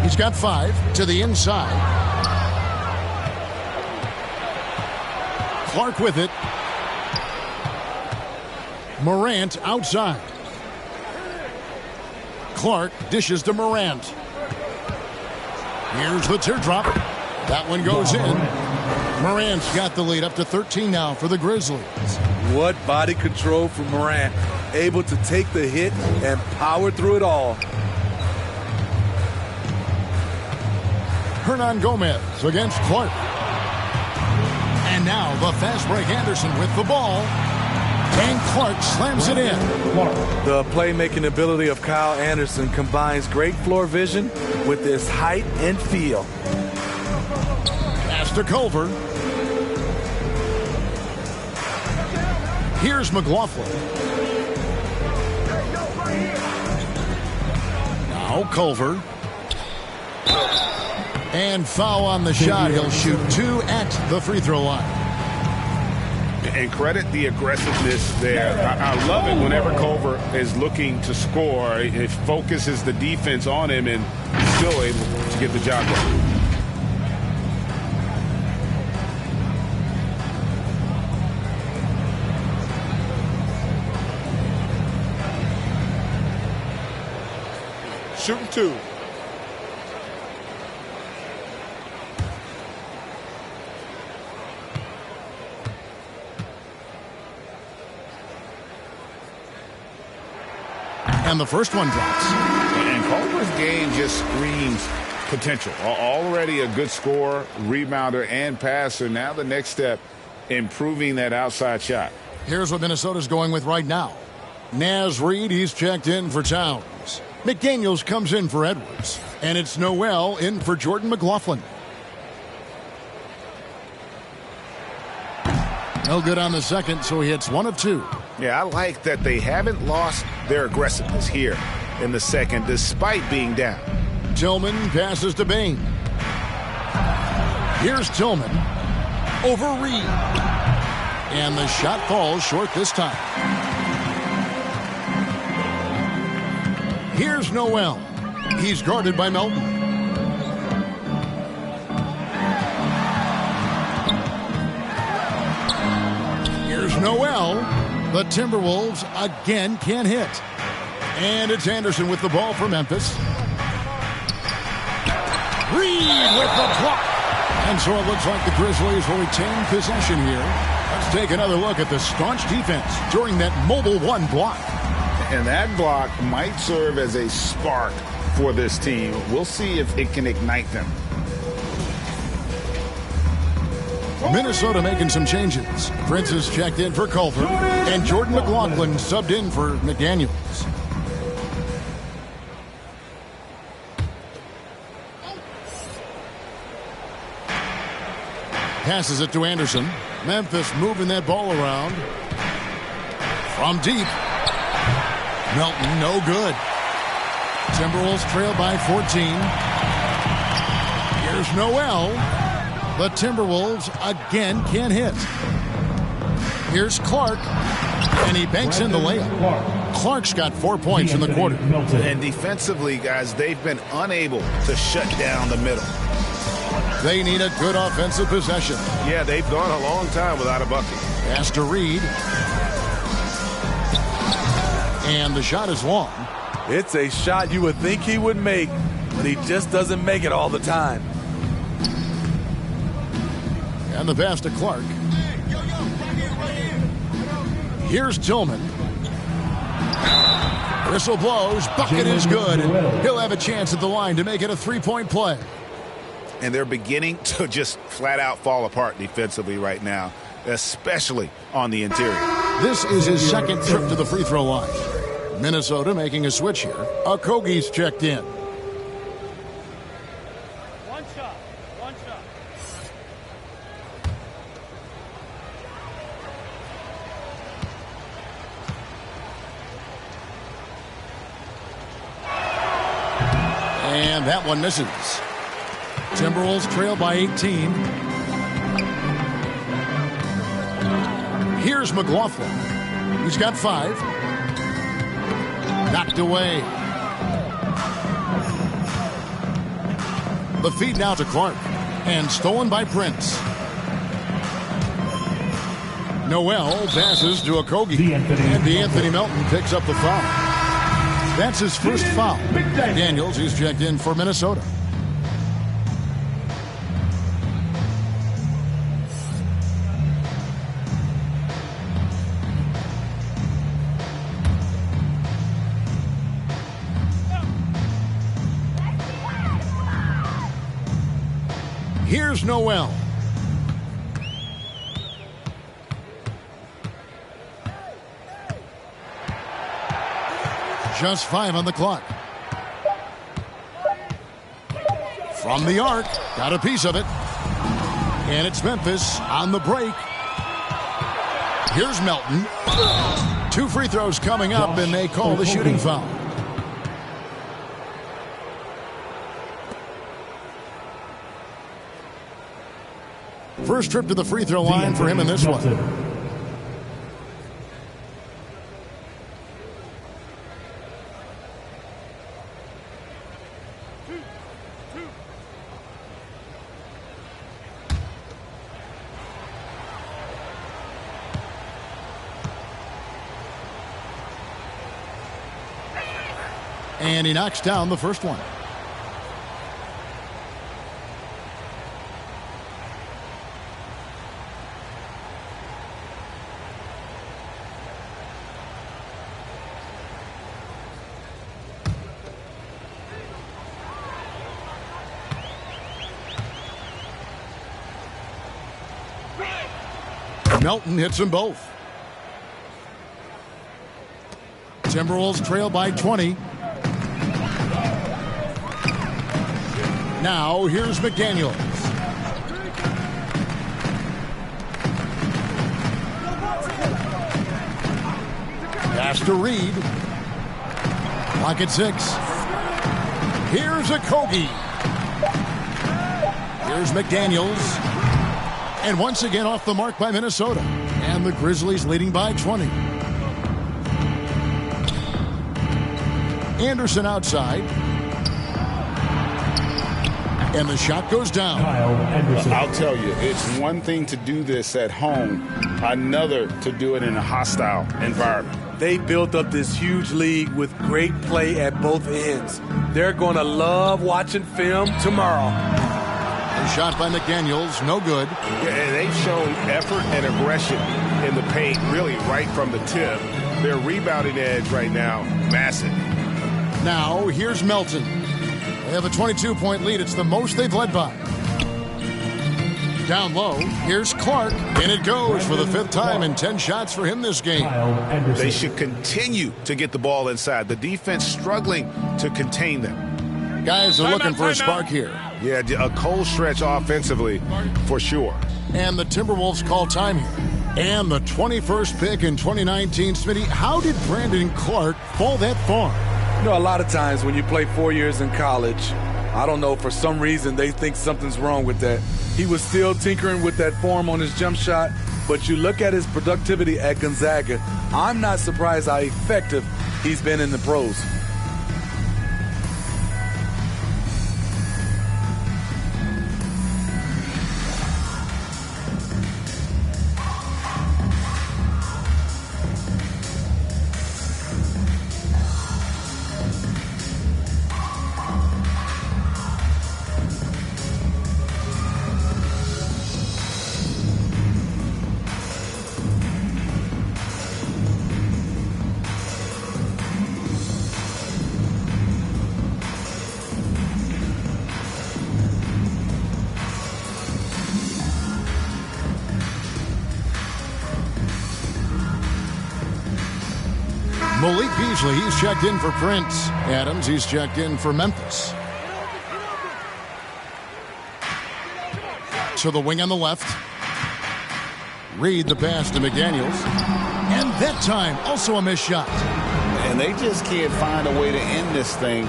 He's got 5 to the inside. Clark with it. Morant outside. Clark dishes to Morant. Here's the teardrop. That one goes in. Morant's got the lead up to 13 now for the Grizzlies. What body control from Morant. Able to take the hit and power through it all. Hernan Gomez against Clark. And now the fast break Anderson with the ball. And Clark slams it in. The playmaking ability of Kyle Anderson combines great floor vision with his height and feel. Pass to Culver. Here's McLaughlin. Now Culver. And foul on the shot. He'll shoot 2 at the free throw line. And credit the aggressiveness there. I love it whenever Culver is looking to score. It focuses the defense on him and still able to get the job done. Shooting 2. And the first one drops. And Culver's game just screams potential. Already a good scorer, rebounder, and passer. Now the next step, improving that outside shot. Here's what Minnesota's going with right now. Naz Reid, he's checked in for Towns. McDaniels comes in for Edwards. And it's Noel in for Jordan McLaughlin. No good on the second, so he hits 1 of 2. Yeah, I like that they haven't lost their aggressiveness here in the second, despite being down. Tillman passes to Bain. Here's Tillman. Over Reed. And the shot falls short this time. Here's Noel. He's guarded by Melton. Here's Noel. The Timberwolves again can't hit. And it's Anderson with the ball for Memphis. Reed with the block. And so it looks like the Grizzlies will retain possession here. Let's take another look at the staunch defense during that mobile 1 block. And that block might serve as a spark for this team. We'll see if it can ignite them. Minnesota making some changes. Prince is checked in for Culver, and Jordan McLaughlin subbed in for McDaniels. Passes it to Anderson. Memphis moving that ball around. From deep. Melton, no good. Timberwolves trail by 14. Here's Noel. The Timberwolves again can't hit. Here's Clark, and he banks in the layup. Clark's got 4 points in the quarter. And defensively, guys, they've been unable to shut down the middle. They need a good offensive possession. Yeah, they've gone a long time without a bucket. Pass to Reed. And the shot is long. It's a shot you would think he would make, but he just doesn't make it all the time. And the pass to Clark. Here's Tillman. Whistle blows. Bucket is good. He'll have a chance at the line to make it a 3-point play. And they're beginning to just flat out fall apart defensively right now, especially on the interior. This is his second trip to the free throw line. Minnesota making a switch here. Okogie's checked in. One shot. And that one misses. Timberwolves trail by 18. Here's McLaughlin. He's got 5. Knocked away. The feed now to Clark. And stolen by Prince. Noel passes to Okogie. And D'Anthony Melton picks up the foul. That's his first foul. Daniels is checked in for Minnesota. Here's Noel. Just 5 on the clock. From the arc, got a piece of it. And it's Memphis on the break. Here's Melton. 2 free throws coming up, and they call the shooting foul. First trip to the free throw line for him in this one. And he knocks down the first one. Melton hits them both. Timberwolves trail by 20. Now here's McDaniels. Pass to Reed. Clock at 6. Here's Okogie. Here's McDaniels. And once again off the mark by Minnesota. And the Grizzlies leading by 20. Anderson outside. And the shot goes down. I'll tell you, it's one thing to do this at home, another to do it in a hostile environment. They built up this huge league with great play at both ends. They're going to love watching film tomorrow. A shot by McDaniels, no good. Yeah, they've shown effort and aggression in the paint, really right from the tip. Their rebounding edge right now, massive. Now, here's Melton. They have a 22-point lead. It's the most they've led by. Down low, here's Clark. And it goes for the 5th time in 10 shots for him this game. They should continue to get the ball inside. The defense struggling to contain them. Guys are looking for a spark here. Yeah, a cold stretch offensively for sure. And the Timberwolves call time here. And the 21st pick in 2019. Smitty, how did Brandon Clark fall that far? You know, a lot of times when you play 4 years in college, I don't know, for some reason they think something's wrong with that. He was still tinkering with that form on his jump shot, but you look at his productivity at Gonzaga, I'm not surprised how effective he's been in the pros. Malik Beasley, he's checked in for Prince. Adams, he's checked in for Memphis. To the wing on the left. Reed the pass to McDaniels. And that time, also a missed shot. And they just can't find a way to end this thing.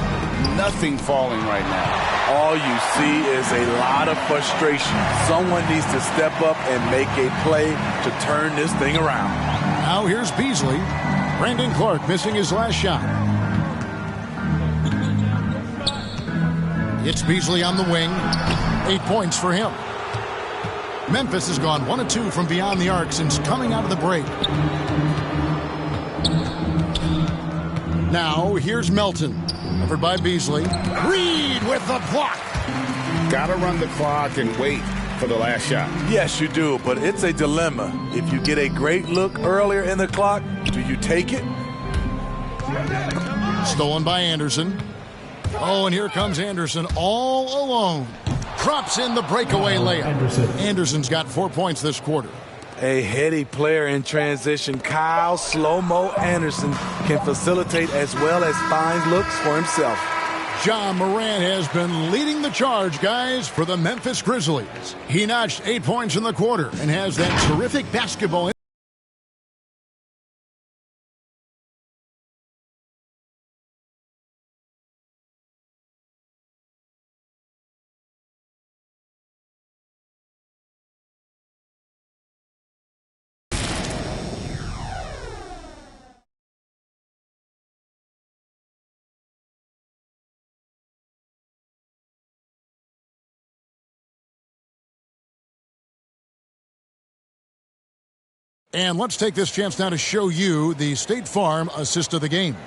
Nothing falling right now. All you see is a lot of frustration. Someone needs to step up and make a play to turn this thing around. Now here's Beasley. Brandon Clark missing his last shot. It's Beasley on the wing. 8 points for him. Memphis has gone 1 of 2 from beyond the arc since coming out of the break. Now here's Melton. Covered by Beasley. Reed with the block. Got to run the clock and wait for the last shot. Yes, you do, but it's a dilemma. If you get a great look earlier in the clock, do you take it? Stolen by Anderson. Oh, and here comes Anderson all alone. Drops in the breakaway layup. Anderson's got 4 points this quarter. A heady player in transition. Kyle Slow-Mo Anderson can facilitate as well as find looks for himself. Ja Morant has been leading the charge, guys, for the Memphis Grizzlies. He notched 8 points in the quarter and has that terrific basketball. And let's take this chance now to show you the State Farm assist of the game.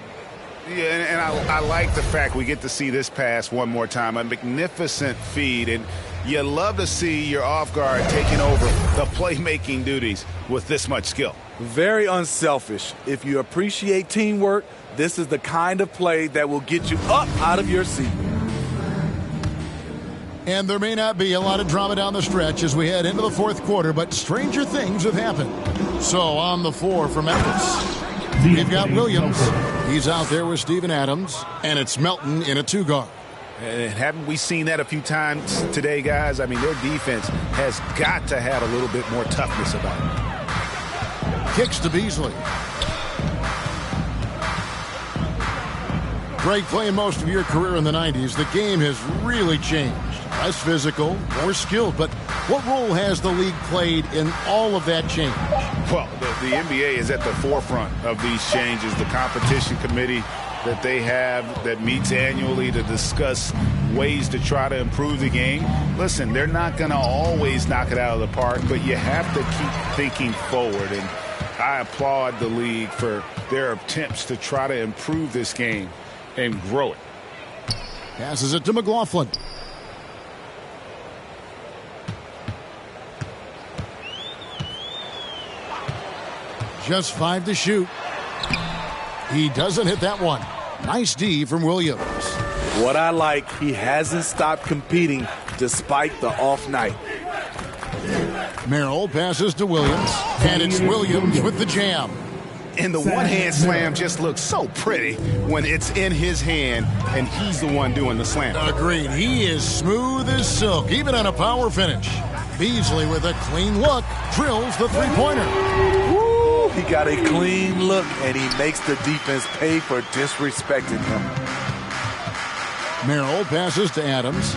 Yeah, and I like the fact we get to see this pass one more time. A magnificent feed, and you love to see your off guard taking over the playmaking duties with this much skill. Very unselfish. If you appreciate teamwork, this is the kind of play that will get you up out of your seat. And there may not be a lot of drama down the stretch as we head into the fourth quarter, but stranger things have happened. So on the floor for Memphis, we've got Williams. He's out there with Steven Adams, and it's Melton in a 2-guard. And haven't we seen that a few times today, guys? I mean, their defense has got to have a little bit more toughness about it. Kicks to Beasley. Greg, playing most of your career in the 90s, the game has really changed. Less physical, more skilled. But what role has the league played in all of that change? Well, the NBA is at the forefront of these changes. The competition committee that they have that meets annually to discuss ways to try to improve the game. Listen, they're not going to always knock it out of the park, but you have to keep thinking forward. And I applaud the league for their attempts to try to improve this game and grow it. Passes it to McLaughlin. Just 5 to shoot. He doesn't hit that one. Nice D from Williams. What I like, he hasn't stopped competing despite the off night. Merrill passes to Williams, and it's Williams with the jam. And the one-hand slam just looks so pretty when it's in his hand and he's the one doing the slam. Agreed. He is smooth as silk, even on a power finish. Beasley with a clean look drills the three-pointer. He got a clean look, and he makes the defense pay for disrespecting him. Merrill passes to Adams.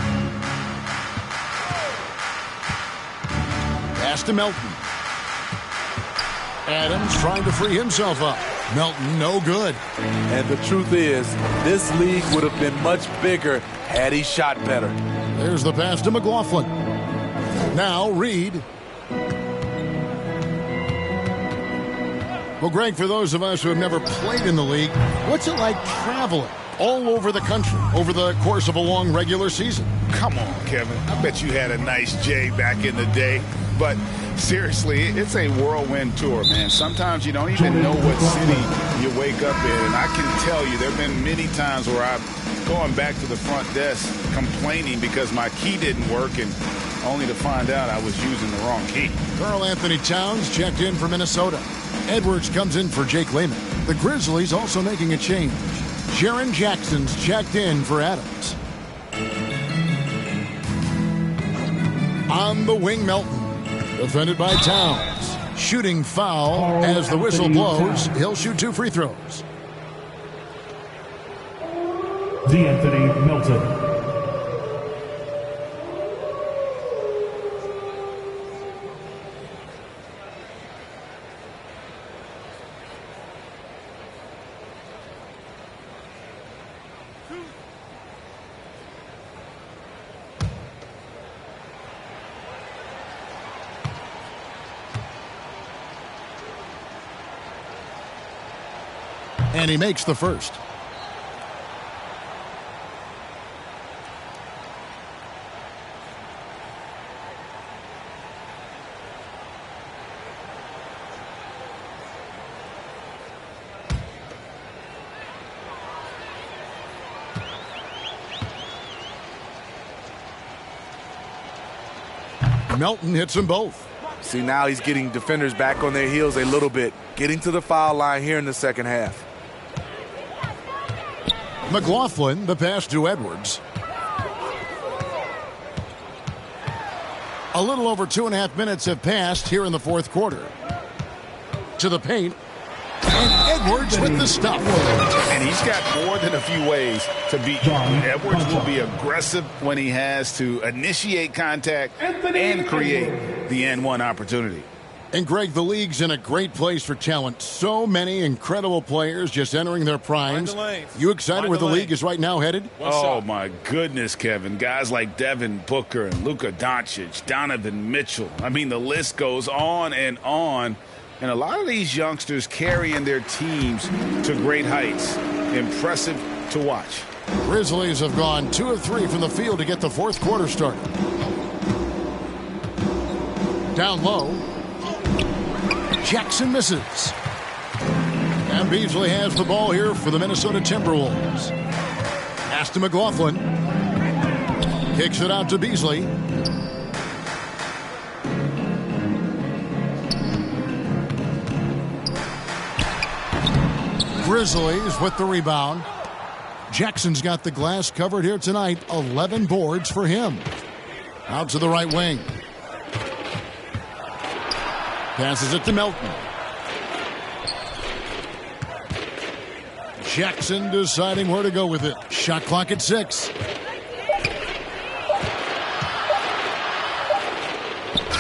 Pass to Melton. Adams trying to free himself up. Melton, no good. And the truth is, this league would have been much bigger had he shot better. There's the pass to McLaughlin. Now Reed. Well, Greg, for those of us who have never played in the league, what's it like traveling all over the country over the course of a long regular season? Come on, Kevin. I bet you had a nice J back in the day. But seriously, it's a whirlwind tour, man. Sometimes you don't even know what city you wake up in. And I can tell you there have been many times where I've gone back to the front desk complaining because my key didn't work, and only to find out I was using the wrong key. Karl Anthony Towns checked in for Minnesota. Edwards comes in for Jake Layman. The Grizzlies also making a change. Jaren Jackson's checked in for Adams. On the wing, Melton. Defended by Towns. Shooting foul as the whistle blows. He'll shoot 2 free throws. D'Anthony Melton. And he makes the first. Melton hits them both. See, now he's getting defenders back on their heels a little bit, getting to the foul line here in the second half. McLaughlin, the pass to Edwards. A little over 2.5 minutes have passed here in the fourth quarter. To the paint. And Edwards with the stop. And he's got more than a few ways to beat you. Edwards will be aggressive when he has to initiate contact and create the N1 opportunity. And, Greg, the league's in a great place for talent. So many incredible players just entering their primes. You excited where the league is right now headed? Oh, my goodness, Kevin. Guys like Devin Booker and Luka Doncic, Donovan Mitchell. I mean, the list goes on and on. And a lot of these youngsters carrying their teams to great heights. Impressive to watch. Grizzlies have gone 2 of 3 from the field to get the fourth quarter started. Down low. Jackson misses. And Beasley has the ball here for the Minnesota Timberwolves. Pass to McLaughlin. Kicks it out to Beasley. Grizzlies with the rebound. Jackson's got the glass covered here tonight. 11 boards for him. Out to the right wing. Passes it to Melton. Jackson deciding where to go with it. Shot clock at 6.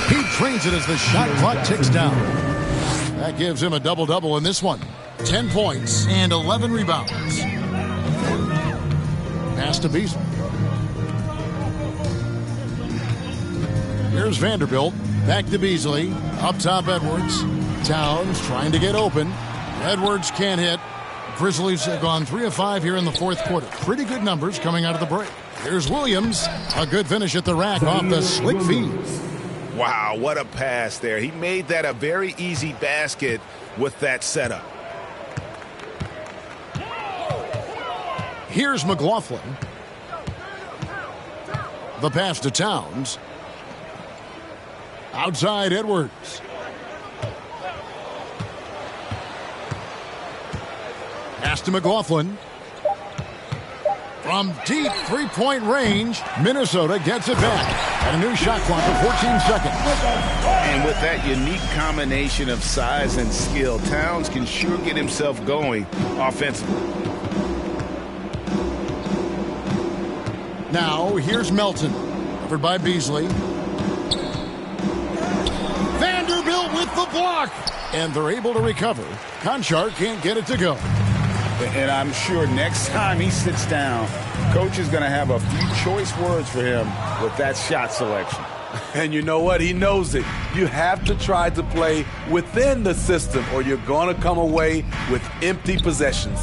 He trains it as the shot clock ticks down. That gives him a double-double in this one. 10 points and 11 rebounds. Pass to Beasley. Here's Vanderbilt. Back to Beasley. Up top, Edwards. Towns trying to get open. Edwards can't hit. Grizzlies have gone 3 of 5 here in the fourth quarter. Pretty good numbers coming out of the break. Here's Williams. A good finish at the rack off the slick feed. Wow, what a pass there. He made that a very easy basket with that setup. Here's McLaughlin. The pass to Towns. Outside, Edwards. Pass to McLaughlin. From deep three-point range, Minnesota gets it back. And a new shot clock of 14 seconds. And with that unique combination of size and skill, Towns can sure get himself going offensively. Now, here's Melton. Covered by Beasley. Vanderbilt with the block. And they're able to recover. Conchar can't get it to go. And I'm sure next time he sits down, Coach is going to have a few choice words for him with that shot selection. And you know what? He knows it. You have to try to play within the system or you're going to come away with empty possessions.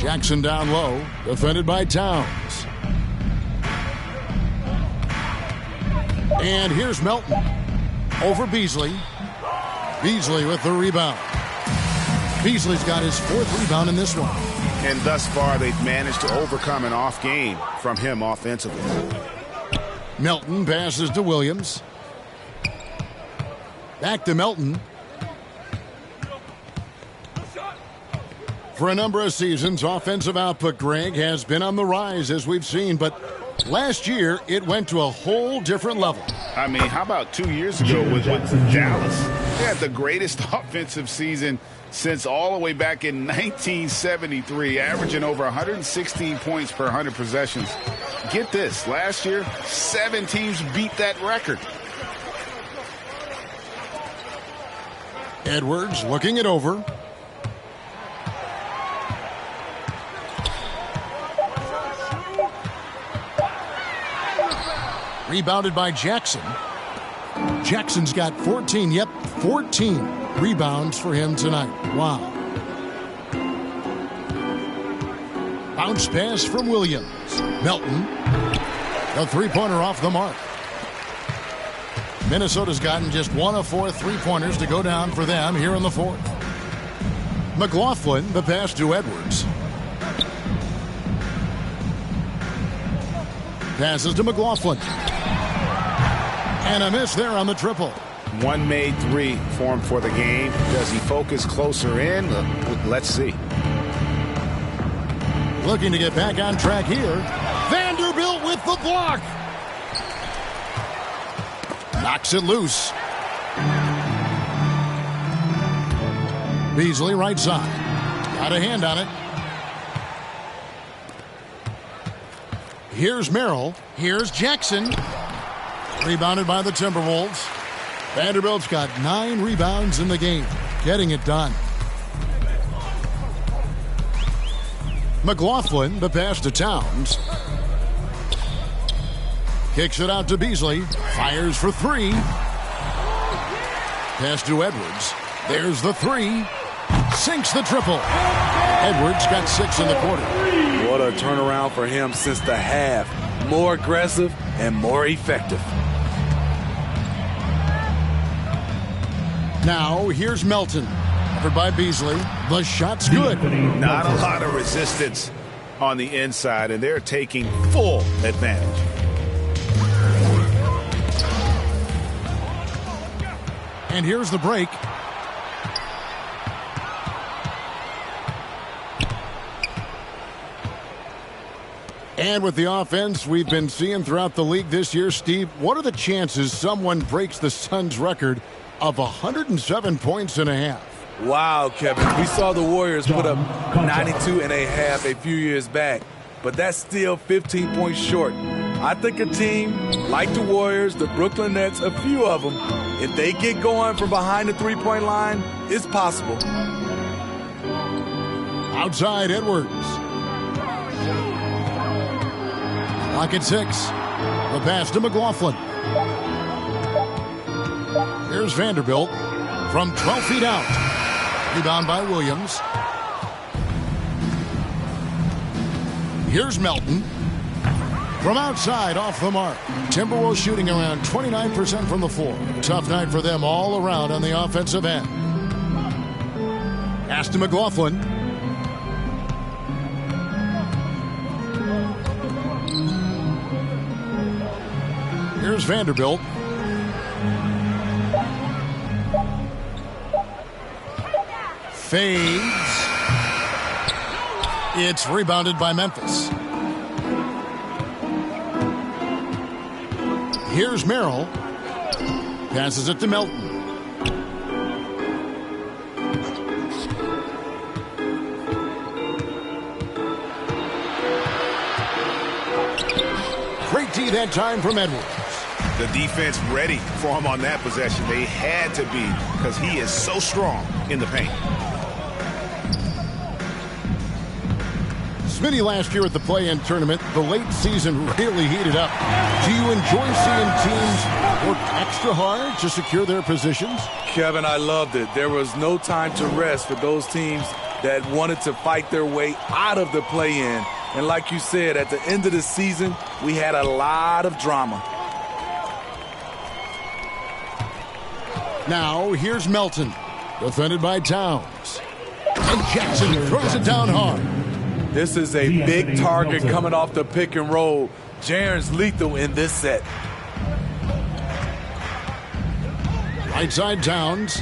Jackson down low, defended by Towns. And here's Melton. Over Beasley. Beasley with the rebound. Beasley's got his 4th rebound in this one. And thus far, they've managed to overcome an off game from him offensively. Melton passes to Williams. Back to Melton. For a number of seasons, offensive output, Greg, has been on the rise, as we've seen, but last year it went to a whole different level. I mean, how about 2 years ago with Dallas? They had the greatest offensive season since all the way back in 1973, averaging over 116 points per 100 possessions. Get this, last year, 7 teams beat that record. Edwards looking it over. Rebounded by Jackson. Jackson's got 14. Yep, 14 rebounds for him tonight. Wow. Bounce pass from Williams. Melton. A three-pointer off the mark. Minnesota's gotten just 1 of 4 three-pointers to go down for them here in the fourth. McLaughlin, the pass to Edwards. Passes to McLaughlin. And a miss there on the triple. One made three for him for the game. Does he focus closer in? Let's see. Looking to get back on track here. Vanderbilt with the block. Knocks it loose. Beasley right side. Got a hand on it. Here's Merrill. Here's Jackson. Rebounded by the Timberwolves. Vanderbilt's got 9 rebounds in the game. Getting it done. McLaughlin, the pass to Towns. Kicks it out to Beasley. Fires for 3. Pass to Edwards. There's the 3. Sinks the triple. Edwards got 6 in the quarter. What a turnaround for him since the half. More aggressive and more effective. Now, here's Melton. Covered by Beasley. The shot's good. Not a lot of resistance on the inside, and they're taking full advantage. And here's the break. And with the offense we've been seeing throughout the league this year, Steve, what are the chances someone breaks the Suns' record of 107 points and a half? Wow, Kevin. We saw the Warriors put up 92 and a half a few years back, but that's still 15 points short. I think a team like the Warriors, the Brooklyn Nets, a few of them, if they get going from behind the three-point line, it's possible. Outside Edwards. Clock at 6. The pass to McLaughlin. Here's Vanderbilt from 12 feet out. Rebound by Williams. Here's Melton. From outside, off the mark. Timberwolves shooting around 29% from the floor. Tough night for them all around on the offensive end. Pass to McLaughlin. Here's Vanderbilt. Fades. It's rebounded by Memphis. Here's Merrill. Passes it to Melton. Great D that time from Edwards. The defense ready for him on that possession. They had to be because he is so strong in the paint. Smitty last year at the play-in tournament, the late season really heated up. Do you enjoy seeing teams work extra hard to secure their positions? Kevin, I loved it. There was no time to rest for those teams that wanted to fight their way out of the play-in. And like you said, at the end of the season, we had a lot of drama. Now, here's Melton, defended by Towns. And Jackson throws it down hard. This is a big target coming off the pick and roll. Jaren's lethal in this set. Right side Towns.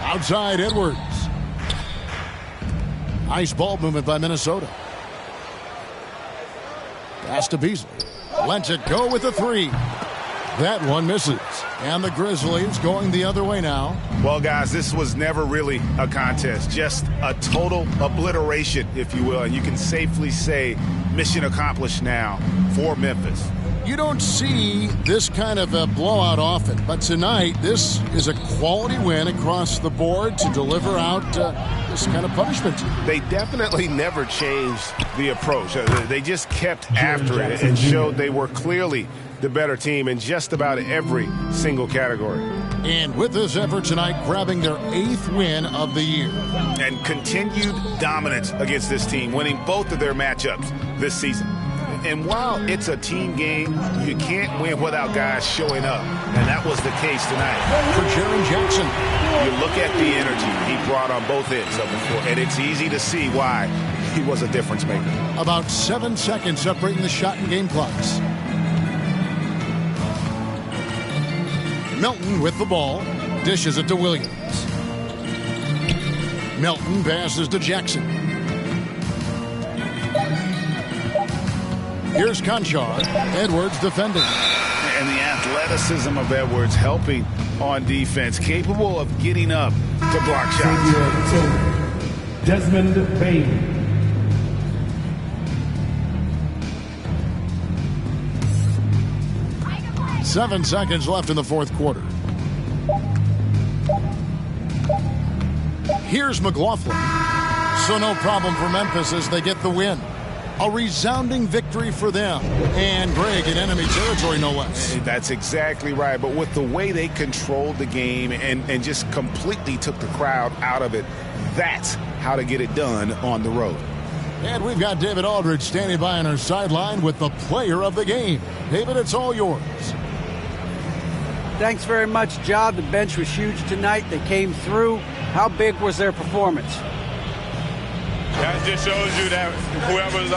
Outside Edwards. Nice ball movement by Minnesota. Pass to Beasley. Lets it go with a three. That one misses. And the Grizzlies going the other way now. Well, guys, this was never really a contest. Just a total obliteration, if you will. And you can safely say mission accomplished now for Memphis. You don't see this kind of a blowout often, but tonight this is a quality win across the board to deliver out this kind of punishment. They definitely never changed the approach. They just kept after it and showed they were clearly the better team in just about every single category. And with this effort tonight, grabbing their 8th win of the year. And continued dominance against this team, winning both of their matchups this season. And while it's a team game, you can't win without guys showing up. And that was the case tonight. For Jaren Jackson. You look at the energy he brought on both ends of the floor, and it's easy to see why he was a difference maker. About 7 seconds separating the shot and game clocks. Milton with the ball. Dishes it to Williams. Milton passes to Jackson. Here's Conchar. Edwards defending. And the athleticism of Edwards helping on defense, capable of getting up to block shots. Desmond Bain. Seven seconds left in the fourth quarter. Here's McLaughlin. So no problem for Memphis as they get the win. A resounding victory for them. And Greg in enemy territory, no less. That's exactly right. But with the way they controlled the game and just completely took the crowd out of it, that's how to get it done on the road. And we've got David Aldridge standing by on our sideline with the player of the game. David, it's all yours. Thanks very much, Ja. The bench was huge tonight. They came through. How big was their performance? That just shows you that whoever's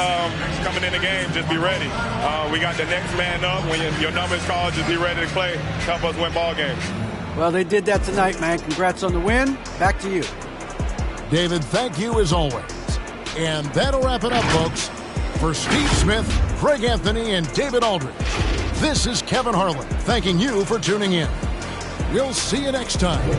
coming in the game, just be ready. We got the next man up. When your number is called, just be ready to play. Help us win ball games. Well, they did that tonight, man. Congrats on the win. Back to you. David, thank you as always. And that'll wrap it up, folks. For Steve Smith, Craig Anthony, and David Aldridge, this is Kevin Harlan thanking you for tuning in. We'll see you next time.